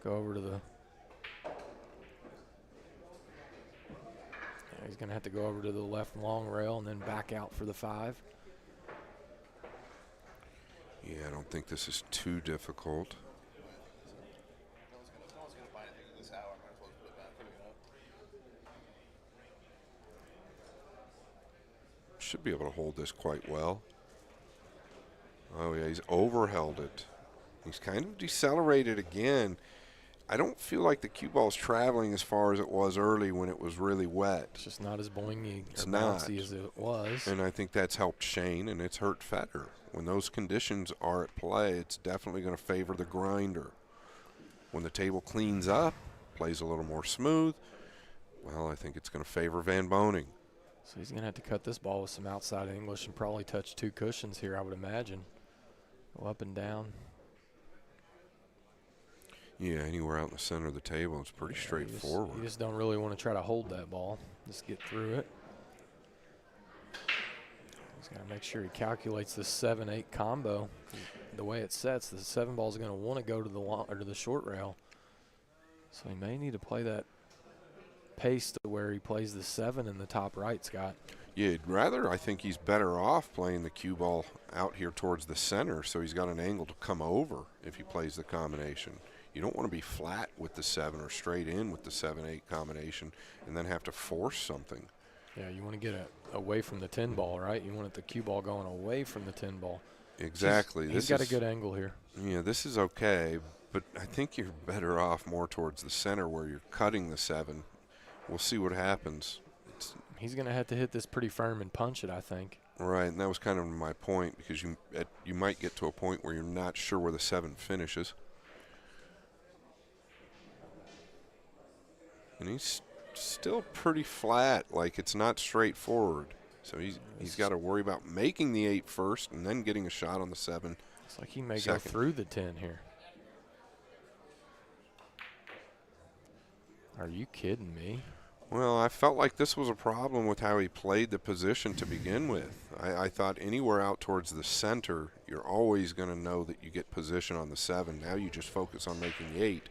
[SPEAKER 2] Go over to the. Yeah, he's going to have to go over to the left long rail and then back out for the 5.
[SPEAKER 1] Yeah, I don't think this is too difficult. Should be able to hold this quite well. Oh, yeah, he's overheld it. He's kind of decelerated again. I don't feel like the cue ball's traveling as far as it was early when it was really wet.
[SPEAKER 2] It's just not as boingy
[SPEAKER 1] It's
[SPEAKER 2] or
[SPEAKER 1] not.
[SPEAKER 2] bouncy as it was.
[SPEAKER 1] And I think that's helped Shane, and it's hurt Federer. When those conditions are at play, it's definitely going to favor the grinder. When the table cleans up, plays a little more smooth, well, I think it's going to favor Van Boning.
[SPEAKER 2] So he's going to have to cut this ball with some outside English and probably touch 2 cushions here, I would imagine. Go up and down.
[SPEAKER 1] Yeah, anywhere out in the center of the table, it's pretty straightforward.
[SPEAKER 2] You just don't really want to try to hold that ball. Just get through it. He's got to make sure he calculates the 7-8 combo. The way it sets, the 7 ball is going to want to go to the long, or to the short rail. So he may need to play that pace to where he plays the 7 in the top right, Scott.
[SPEAKER 1] Yeah, I think he's better off playing the cue ball out here towards the center, so he's got an angle to come over if he plays the combination. You don't want to be flat with the 7 or straight in with the 7-8 combination and then have to force something.
[SPEAKER 2] Yeah, you want to get it away from the 10 ball, right? You want the cue ball going away from the 10 ball.
[SPEAKER 1] Exactly.
[SPEAKER 2] He's got a good angle here.
[SPEAKER 1] Yeah, this is okay, but I think you're better off more towards the center where you're cutting the 7. We'll see what happens.
[SPEAKER 2] He's going to have to hit this pretty firm and punch it, I think.
[SPEAKER 1] Right, and that was kind of my point, because you might get to a point where you're not sure where the 7 finishes. And he's still pretty flat, like it's not straightforward. So he's got to worry about making the 8 first and then getting a shot on the 7.
[SPEAKER 2] It's like he may
[SPEAKER 1] second.
[SPEAKER 2] go through the 10 here. Are you kidding me?
[SPEAKER 1] Well, I felt like this was a problem with how he played the position to begin with. I thought anywhere out towards the center, you're always going to know that you get position on the 7. Now you just focus on making the 8.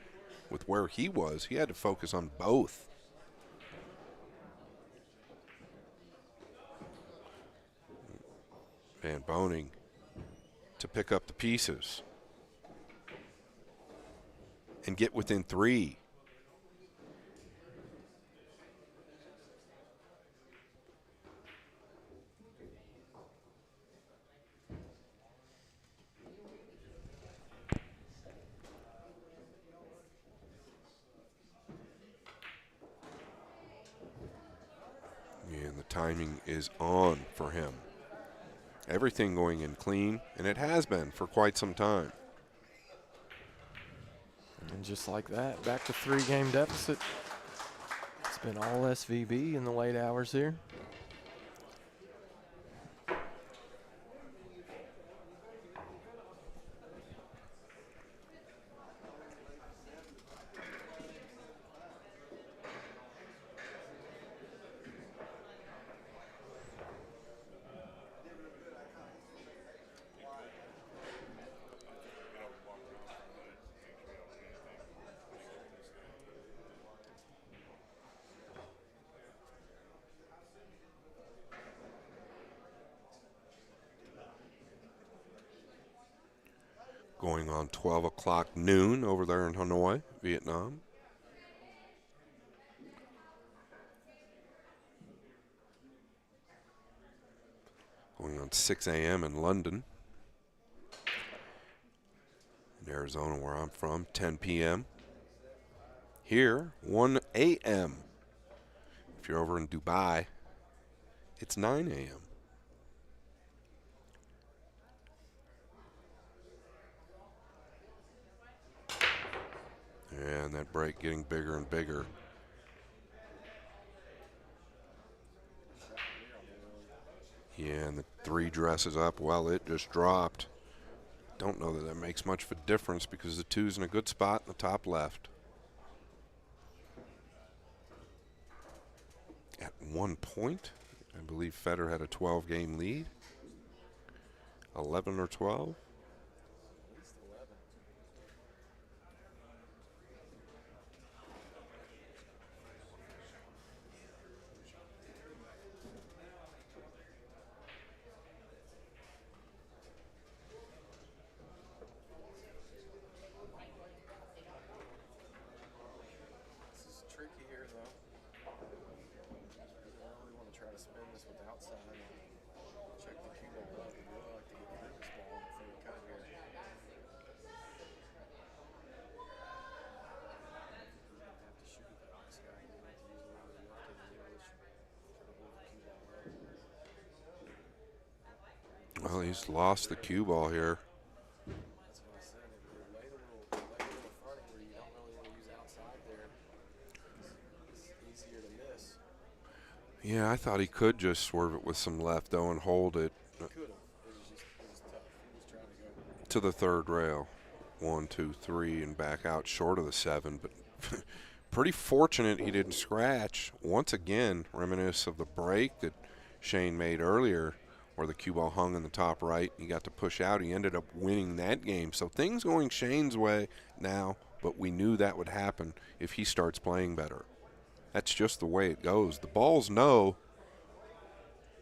[SPEAKER 1] With where he was, he had to focus on both. Van Boning to pick up the pieces and get within 3. And the timing is on for him. Everything going in clean, and it has been for quite some time.
[SPEAKER 2] And just like that, back to 3-game deficit. It's been all SVB in the late hours here.
[SPEAKER 1] Going on 12 o'clock noon over there in Hanoi, Vietnam. Going on 6 a.m. in London. In Arizona, where I'm from, 10 p.m. Here, 1 a.m. If you're over in Dubai, it's 9 a.m. And that break getting bigger and bigger. Yeah, and the 3 dresses up. Well, it just dropped. Don't know that that makes much of a difference because the 2's in a good spot in the top left. At one point, I believe Federer had a 12-game lead. 11 or 12. Well, he's lost the cue ball here.
[SPEAKER 2] That's what I said. If you're late a little funny where you don't really want to use outside there, it's easier to miss.
[SPEAKER 1] Yeah, I thought he could just swerve it with some left, though, and hold it
[SPEAKER 2] He could have. It was tough. He was trying to go.
[SPEAKER 1] to the third rail. 1, 2, 3, and back out short of the 7. But pretty fortunate he didn't scratch. Once again, reminisce of the break that Shane made earlier, where the cue ball hung in the top right. He got to push out. He ended up winning that game. So things going Shane's way now, but we knew that would happen if he starts playing better. That's just the way it goes. The balls know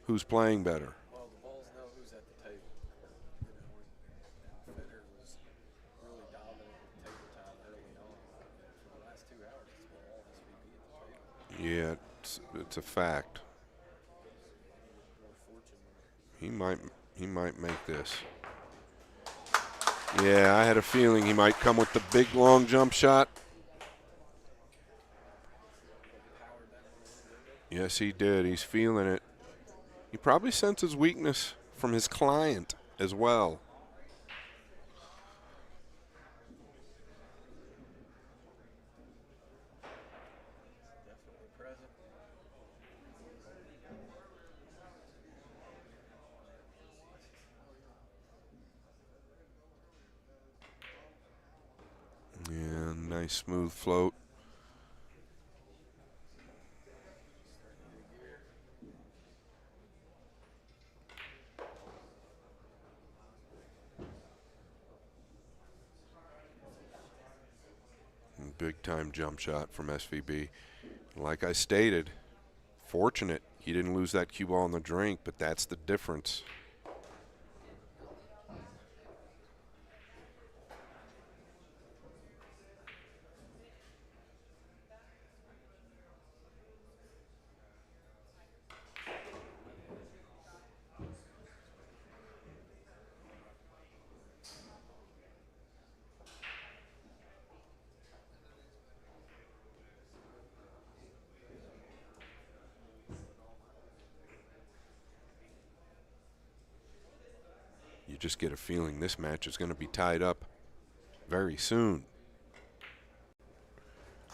[SPEAKER 1] who's playing better.
[SPEAKER 2] Well, the Bulls know who's at the table. You know, and Federer was really dominant with table time early on. For the last 2 hours, it's been all SVB at the table.
[SPEAKER 1] Yeah, it's a fact.
[SPEAKER 2] More fortune.
[SPEAKER 1] He might make this. Yeah, I had a feeling he might come with the big long jump shot. Yes, he did. He's feeling it. He probably senses weakness from his client as well.
[SPEAKER 2] Definitely present.
[SPEAKER 1] Yeah, nice smooth float. Big time jump shot from SVB. Like I stated, fortunate he didn't lose that cue ball in the drink, but that's the difference. You just get a feeling this match is going to be tied up very soon.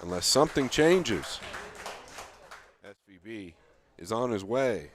[SPEAKER 1] Unless something changes. SVB is on his way.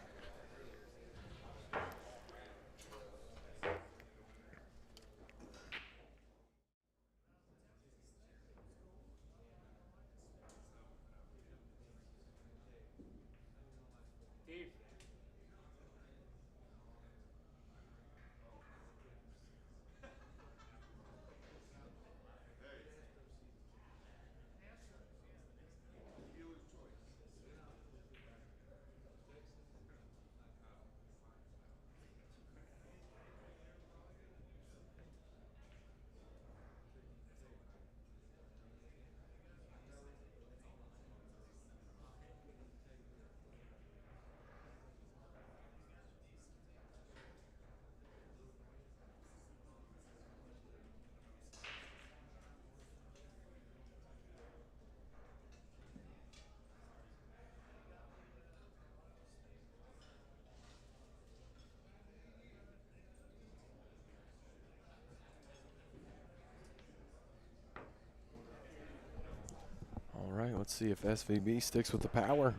[SPEAKER 2] All right, let's see if SVB sticks with the power.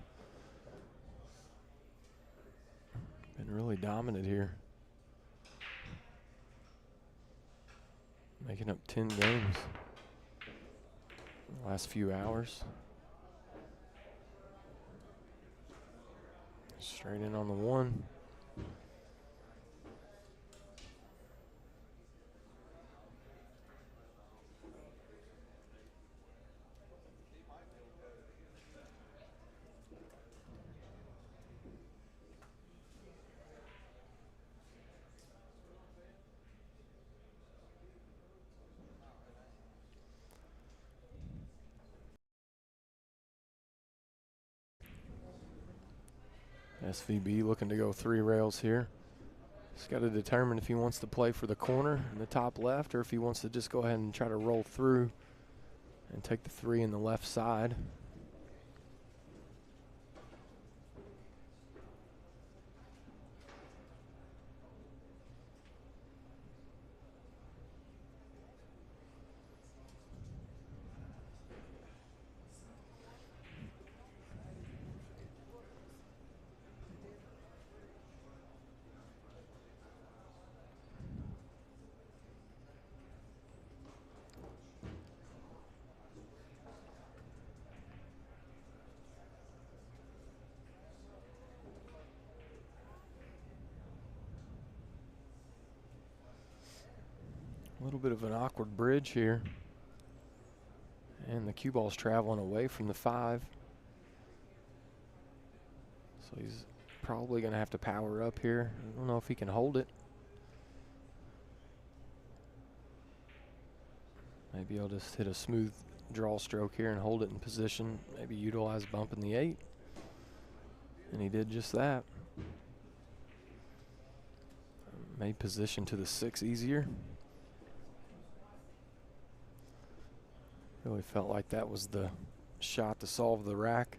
[SPEAKER 2] Been really dominant here. Making up 10 games in the last few hours. Straight in on the 1. SVB looking to go 3 rails here. He's got to determine if he wants to play for the corner in the top left or if he wants to just go ahead and try to roll through and take the 3 in the left side. little bit of an awkward bridge here. And the cue ball's traveling away from the 5. So he's probably going to have to power up here. I don't know if he can hold it. Maybe I'll just hit a smooth draw stroke here and hold it in position. Maybe utilize bumping the 8. And he did just that. Made position to the 6 easier. Really felt like that was the shot to solve the rack.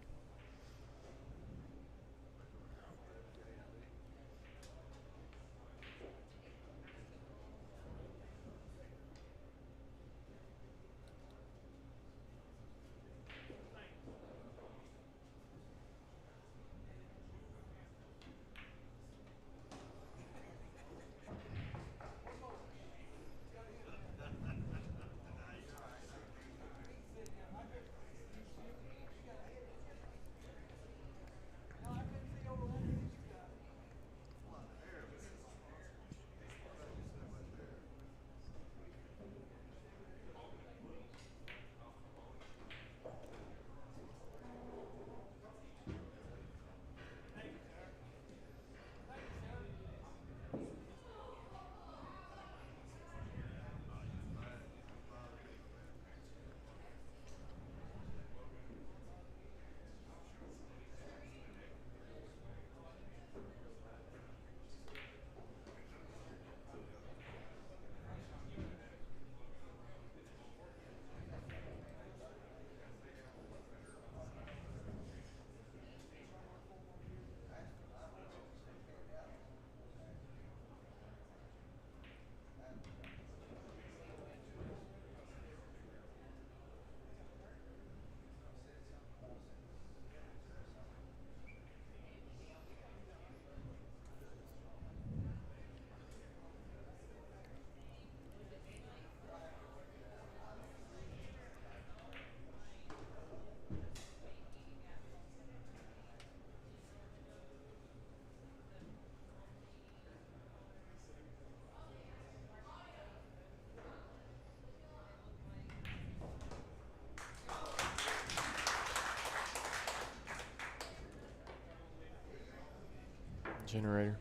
[SPEAKER 2] Generator.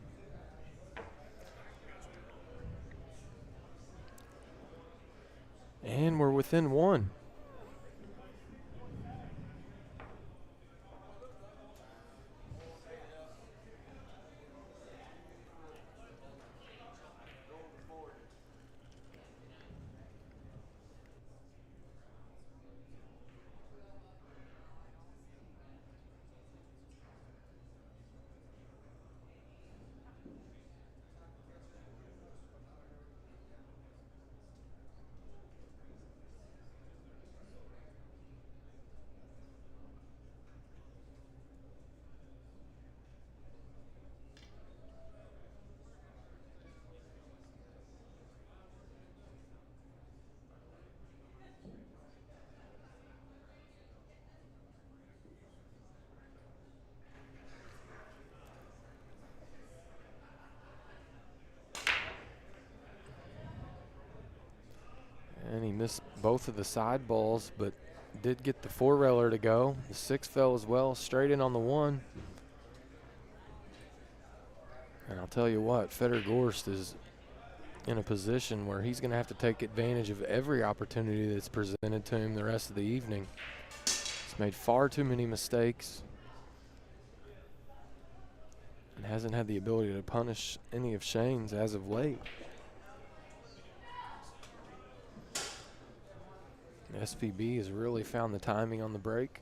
[SPEAKER 2] And we're within 1. And he missed both of the side balls, but did get the 4-railer to go. The 6 fell as well, straight in on the 1. And I'll tell you what, Feder Gorst is in a position where he's going to have to take advantage of every opportunity that's presented to him the rest of the evening. He's made far too many mistakes and hasn't had the ability to punish any of Shane's as of late. SVB has really found the timing on the break.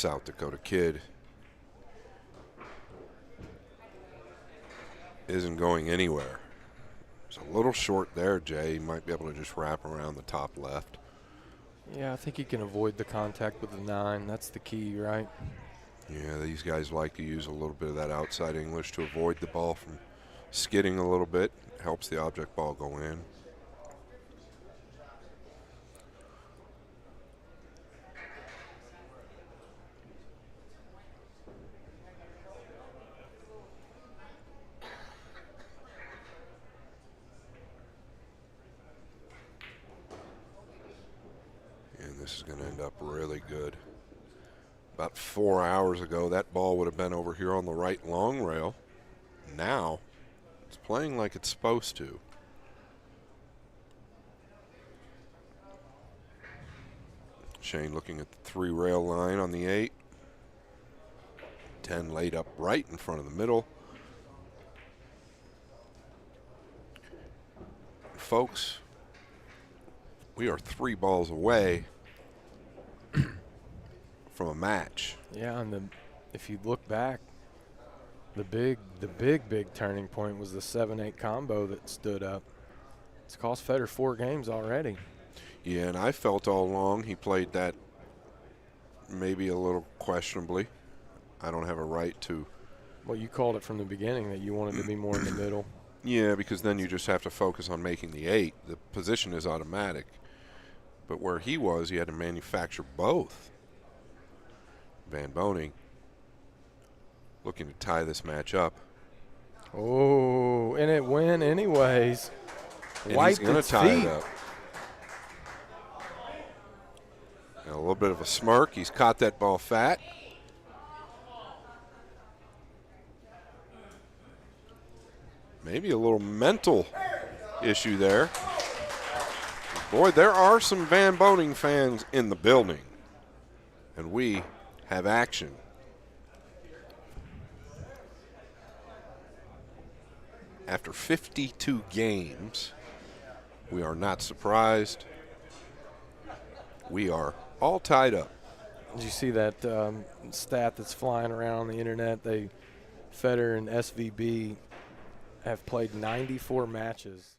[SPEAKER 1] South Dakota kid isn't going anywhere. It's a little short there, Jay. He might be able to just wrap around the top left.
[SPEAKER 2] Yeah, I think he can avoid the contact with the 9. That's the key, right?
[SPEAKER 1] Yeah, these guys like to use a little bit of that outside English to avoid the ball from skidding a little bit. Helps the object ball go in. And this is going to end up really good. About 4 hours ago, that ball would have been over here on the right long rail. Now, it's playing like it's supposed to. Shane looking at the 3 rail line on the 8. 10 laid up right in front of the middle. Folks, we are 3 balls away from a match.
[SPEAKER 2] Yeah, and if you look back, the big turning point was the 7-8 combo that stood up. It's cost Federer 4 games already.
[SPEAKER 1] Yeah, and I felt all along he played that maybe a little questionably. I don't have a right to.
[SPEAKER 2] Well, you called it from the beginning that you wanted to be more in the middle.
[SPEAKER 1] Yeah, because then you just have to focus on making the 8. The position is automatic. But where he was, he had to manufacture both. Van Boning looking to tie this match up.
[SPEAKER 2] Oh, and it went anyways.
[SPEAKER 1] And he's going to tie it up. And a little bit of a smirk. He's caught that ball fat. Maybe a little mental issue there. Boy, there are some Van Boning fans in the building. And we have action. After 52 games, we are not surprised. We are all tied up.
[SPEAKER 2] Did you see that stat that's flying around on the internet? Federer and SVB have played 94 matches.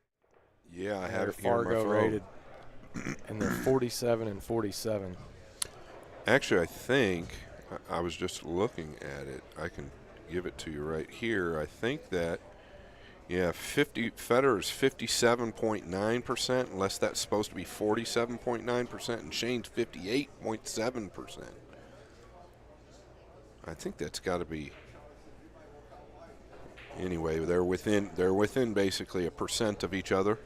[SPEAKER 1] Yeah, I have it here
[SPEAKER 2] Fargo
[SPEAKER 1] on my phone.
[SPEAKER 2] rated, and they're 47 and 47.
[SPEAKER 1] Actually, I think I was just looking at it. I can give it to you right here. I think that, yeah, Federer's 57.9%, unless that's supposed to be 47.9%, and Shane's 58.7%. I think that's got to be. Anyway, they're within basically a percent of each other.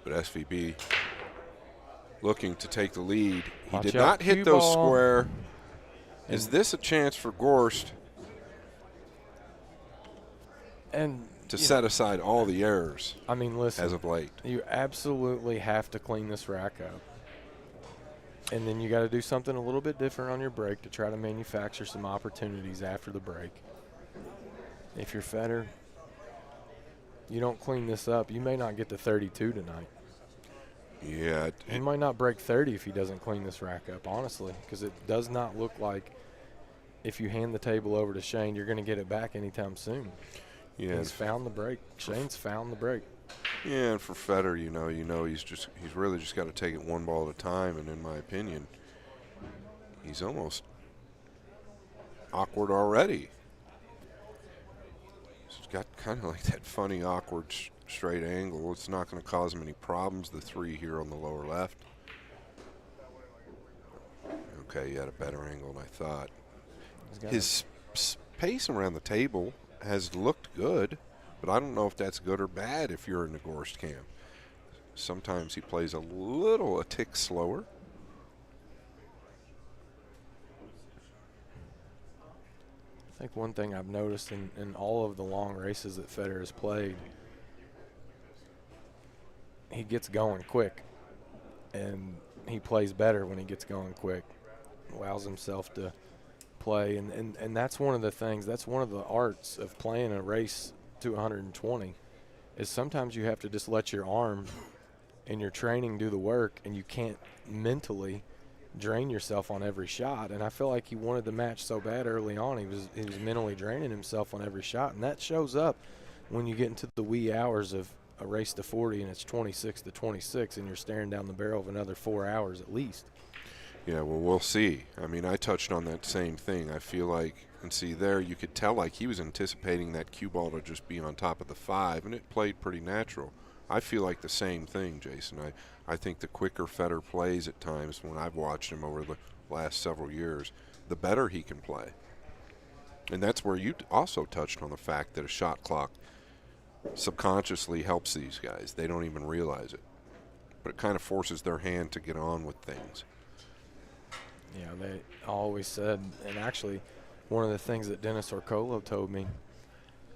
[SPEAKER 1] But SVB looking to take the lead. He did not hit those square. Is this a chance for Gorst to set aside all the errors?
[SPEAKER 2] I mean, listen,
[SPEAKER 1] as of late,
[SPEAKER 2] you absolutely have to clean this rack up. And then you got to do something a little bit different on your break to try to manufacture some opportunities after the break. If you're Federer, you don't clean this up, you may not get to 32 tonight.
[SPEAKER 1] Yeah.
[SPEAKER 2] He might not break 30 if he doesn't clean this rack up, honestly, because it does not look like if you hand the table over to Shane, you're going to get it back anytime soon.
[SPEAKER 1] Yeah.
[SPEAKER 2] He's found the break. Shane's found the break.
[SPEAKER 1] Yeah, and for Federer, you know, he's really just got to take it one ball at a time. And in my opinion, he's almost awkward already. He's got kind of like that funny, awkward, straight angle. It's not going to cause him any problems. The 3 here on the lower left. Okay, he had a better angle than I thought. His pace around the table has looked good. But I don't know if that's good or bad if you're in the Gorst camp. Sometimes he plays a tick slower.
[SPEAKER 2] I think one thing I've noticed in all of the long races that Federer has played, he gets going quick. And he plays better when he gets going quick. Allows himself to play. And that's one of the things, that's one of the arts of playing a race to 120 is sometimes you have to just let your arm and your training do the work, and you can't mentally drain yourself on every shot. And I feel like he wanted the match so bad early on, he was mentally draining himself on every shot, and that shows up when you get into the wee hours of a race to 40 and it's 26-26 and you're staring down the barrel of another 4 hours at least.
[SPEAKER 1] Yeah, well, we'll see. I mean, I touched on that same thing. I feel like, and see there, you could tell like he was anticipating that cue ball to just be on top of the 5, and it played pretty natural. I feel like the same thing, Jason. I think the quicker Federer plays at times, when I've watched him over the last several years, the better he can play. And that's where you also touched on the fact that a shot clock subconsciously helps these guys. They don't even realize it. But it kind of forces their hand to get on with things.
[SPEAKER 2] Yeah, they always said, and actually one of the things that Dennis Orcolo told me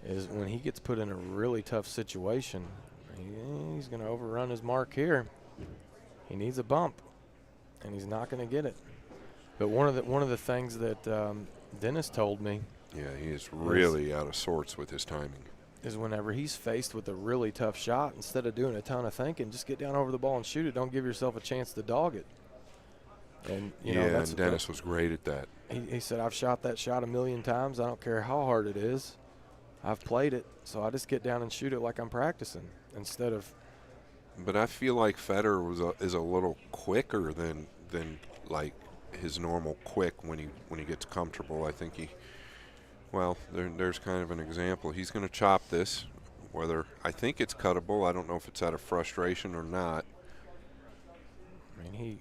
[SPEAKER 2] is when he gets put in a really tough situation, he's going to overrun his mark here. He needs a bump, and he's not going to get it. But one of the things that Dennis told me,
[SPEAKER 1] yeah, he is really out of sorts with his timing,
[SPEAKER 2] is whenever he's faced with a really tough shot, instead of doing a ton of thinking, just get down over the ball and shoot it. Don't give yourself a chance to dog it. And you know,
[SPEAKER 1] and Dennis was great at that.
[SPEAKER 2] He said, I've shot that shot a million times. I don't care how hard it is. I've played it, so I just get down and shoot it like I'm practicing instead of.
[SPEAKER 1] But I feel like Federer is a little quicker than like his normal quick when he gets comfortable. I think there's kind of an example. He's going to chop this, whether I think it's cuttable. I don't know if it's out of frustration or not.
[SPEAKER 2] I mean, he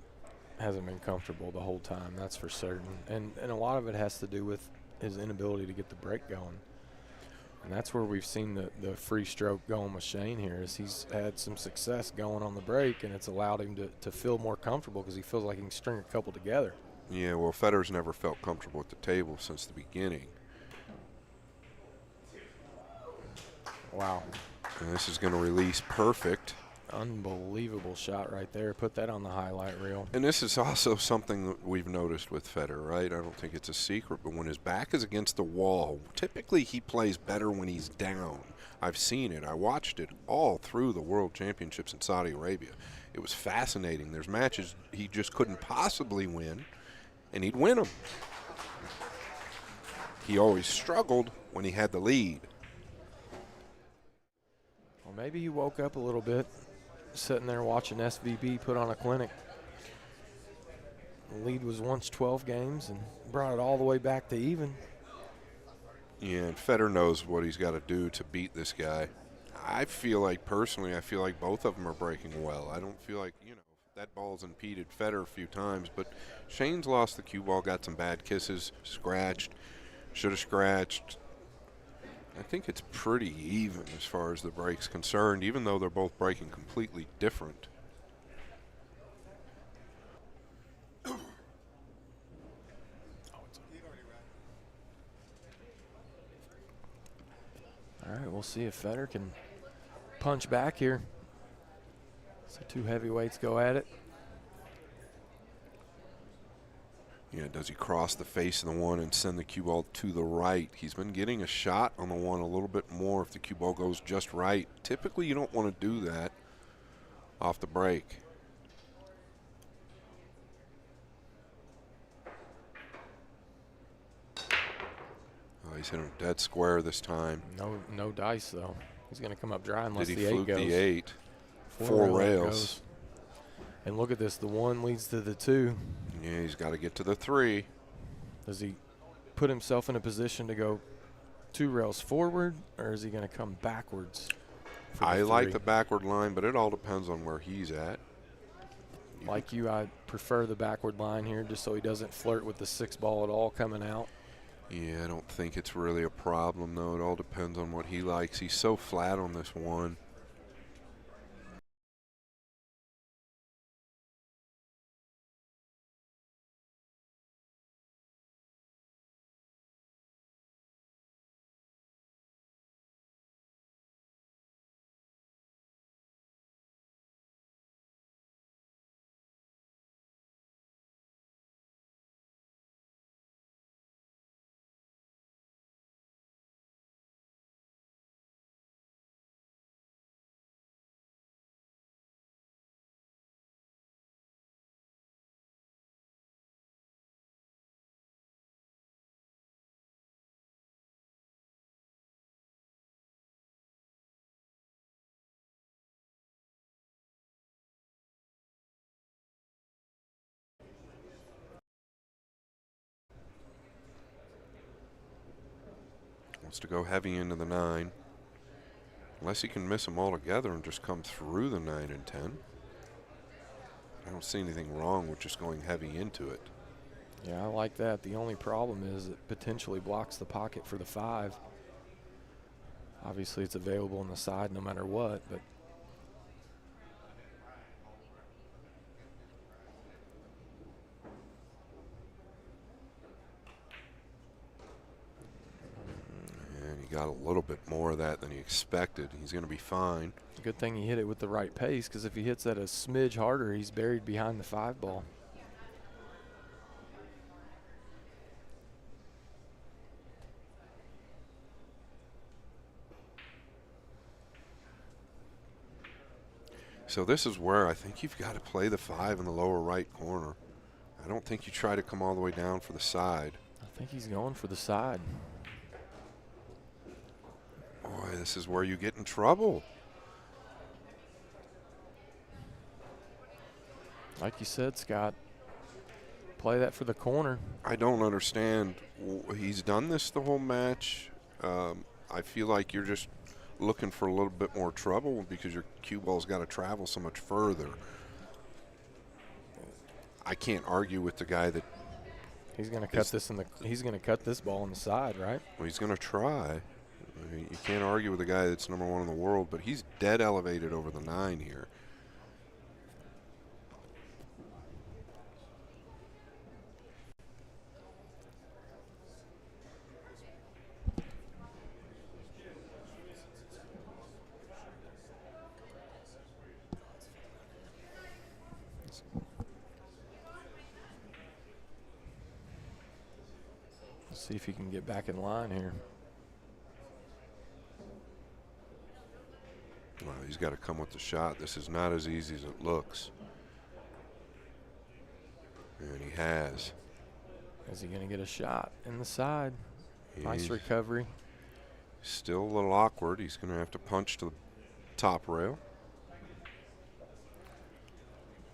[SPEAKER 2] hasn't been comfortable the whole time, that's for certain. And a lot of it has to do with his inability to get the break going. And that's where we've seen the free stroke going with Shane here, is he's had some success going on the break, and it's allowed him to feel more comfortable because he feels like he can string a couple together.
[SPEAKER 1] Yeah, well, Federer's never felt comfortable at the table since the beginning.
[SPEAKER 2] Wow.
[SPEAKER 1] And this is going to release perfect.
[SPEAKER 2] Unbelievable shot right there. Put that on the highlight reel.
[SPEAKER 1] And this is also something that we've noticed with Federer, right? I don't think it's a secret, but when his back is against the wall, typically he plays better when he's down. I've seen it. I watched it all through the World Championships in Saudi Arabia. It was fascinating. There's matches he just couldn't possibly win, and he'd win them. He always struggled when he had the lead.
[SPEAKER 2] Well, maybe he woke up a little bit, sitting there watching SVB put on a clinic. The lead was once 12 games and brought it all the way back to even.
[SPEAKER 1] Yeah, and Federer knows what he's got to do to beat this guy. I feel like, personally, both of them are breaking well. I don't feel like, that ball's impeded Federer a few times, but Shane's lost the cue ball, got some bad kisses, scratched, should have scratched. I think it's pretty even as far as the break's concerned, even though they're both breaking completely different.
[SPEAKER 2] All right, we'll see if Federer can punch back here. So two heavyweights go at it.
[SPEAKER 1] Yeah, does he cross the face of the one and send the cue ball to the right? He's been getting a shot on the one a little bit more if the cue ball goes just right. Typically, you don't want to do that off the break. Oh, he's hit him dead square this time.
[SPEAKER 2] No dice, though. He's going to come up dry unless
[SPEAKER 1] Did he
[SPEAKER 2] the 8
[SPEAKER 1] fluke
[SPEAKER 2] goes.
[SPEAKER 1] the 8? Four rails.
[SPEAKER 2] And look at this. The 1 leads to the 2.
[SPEAKER 1] Yeah, he's got to get to the 3.
[SPEAKER 2] Does he put himself in a position to go 2 rails forward, or is he going to come backwards?
[SPEAKER 1] I like the backward line, but it all depends on where he's at.
[SPEAKER 2] Like you, I prefer the backward line here just so he doesn't flirt with the 6 ball at all coming out.
[SPEAKER 1] Yeah, I don't think it's really a problem, though. It all depends on what he likes. He's so flat on this one. Wants to go heavy into the 9. Unless he can miss them all together and just come through the 9 and 10. I don't see anything wrong with just going heavy into it.
[SPEAKER 2] Yeah, I like that. The only problem is it potentially blocks the pocket for the 5. Obviously, it's available on the side no matter what, but
[SPEAKER 1] and he got a little bit more of that than he expected. He's going to be fine.
[SPEAKER 2] good thing he hit it with the right pace, because if he hits that a smidge harder, he's buried behind the 5 ball.
[SPEAKER 1] So this is where I think you've got to play the 5 in the lower right corner. I don't think you try to come all the way down for the side.
[SPEAKER 2] I think he's going for the side.
[SPEAKER 1] Boy, this is where you get in trouble.
[SPEAKER 2] Like you said, Scott, play that for the corner.
[SPEAKER 1] I don't understand. He's done this the whole match. I feel like you're just looking for a little bit more trouble because your cue ball's got to travel so much further. I can't argue with the guy that
[SPEAKER 2] He's going to cut this he's going to cut this ball on the side, right?
[SPEAKER 1] well, he's going to try. I mean, you can't argue with a guy that's #1 in the world, but he's dead elevated over the 9 here.
[SPEAKER 2] Let's see if he can get back in line here.
[SPEAKER 1] Well, he's got to come with the shot. This is not as easy as it looks. And he has.
[SPEAKER 2] Is he going to get a shot in the side? Nice recovery.
[SPEAKER 1] Still a little awkward. He's going to have to punch to the top rail.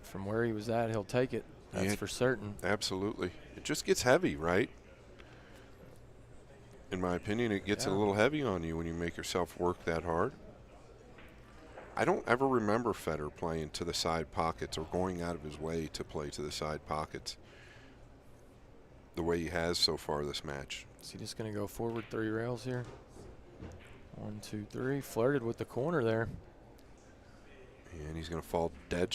[SPEAKER 2] From where he was at, he'll take it. That's for certain.
[SPEAKER 1] Absolutely. It just gets heavy, right? In my opinion, it gets a little heavy on you when you make yourself work that hard. I don't ever remember Federer playing to the side pockets or going out of his way to play to the side pockets the way he has so far this match.
[SPEAKER 2] Is he just going to go forward 3 rails here? 1, 2, 3. Flirted with the corner there.
[SPEAKER 1] And he's going to fall dead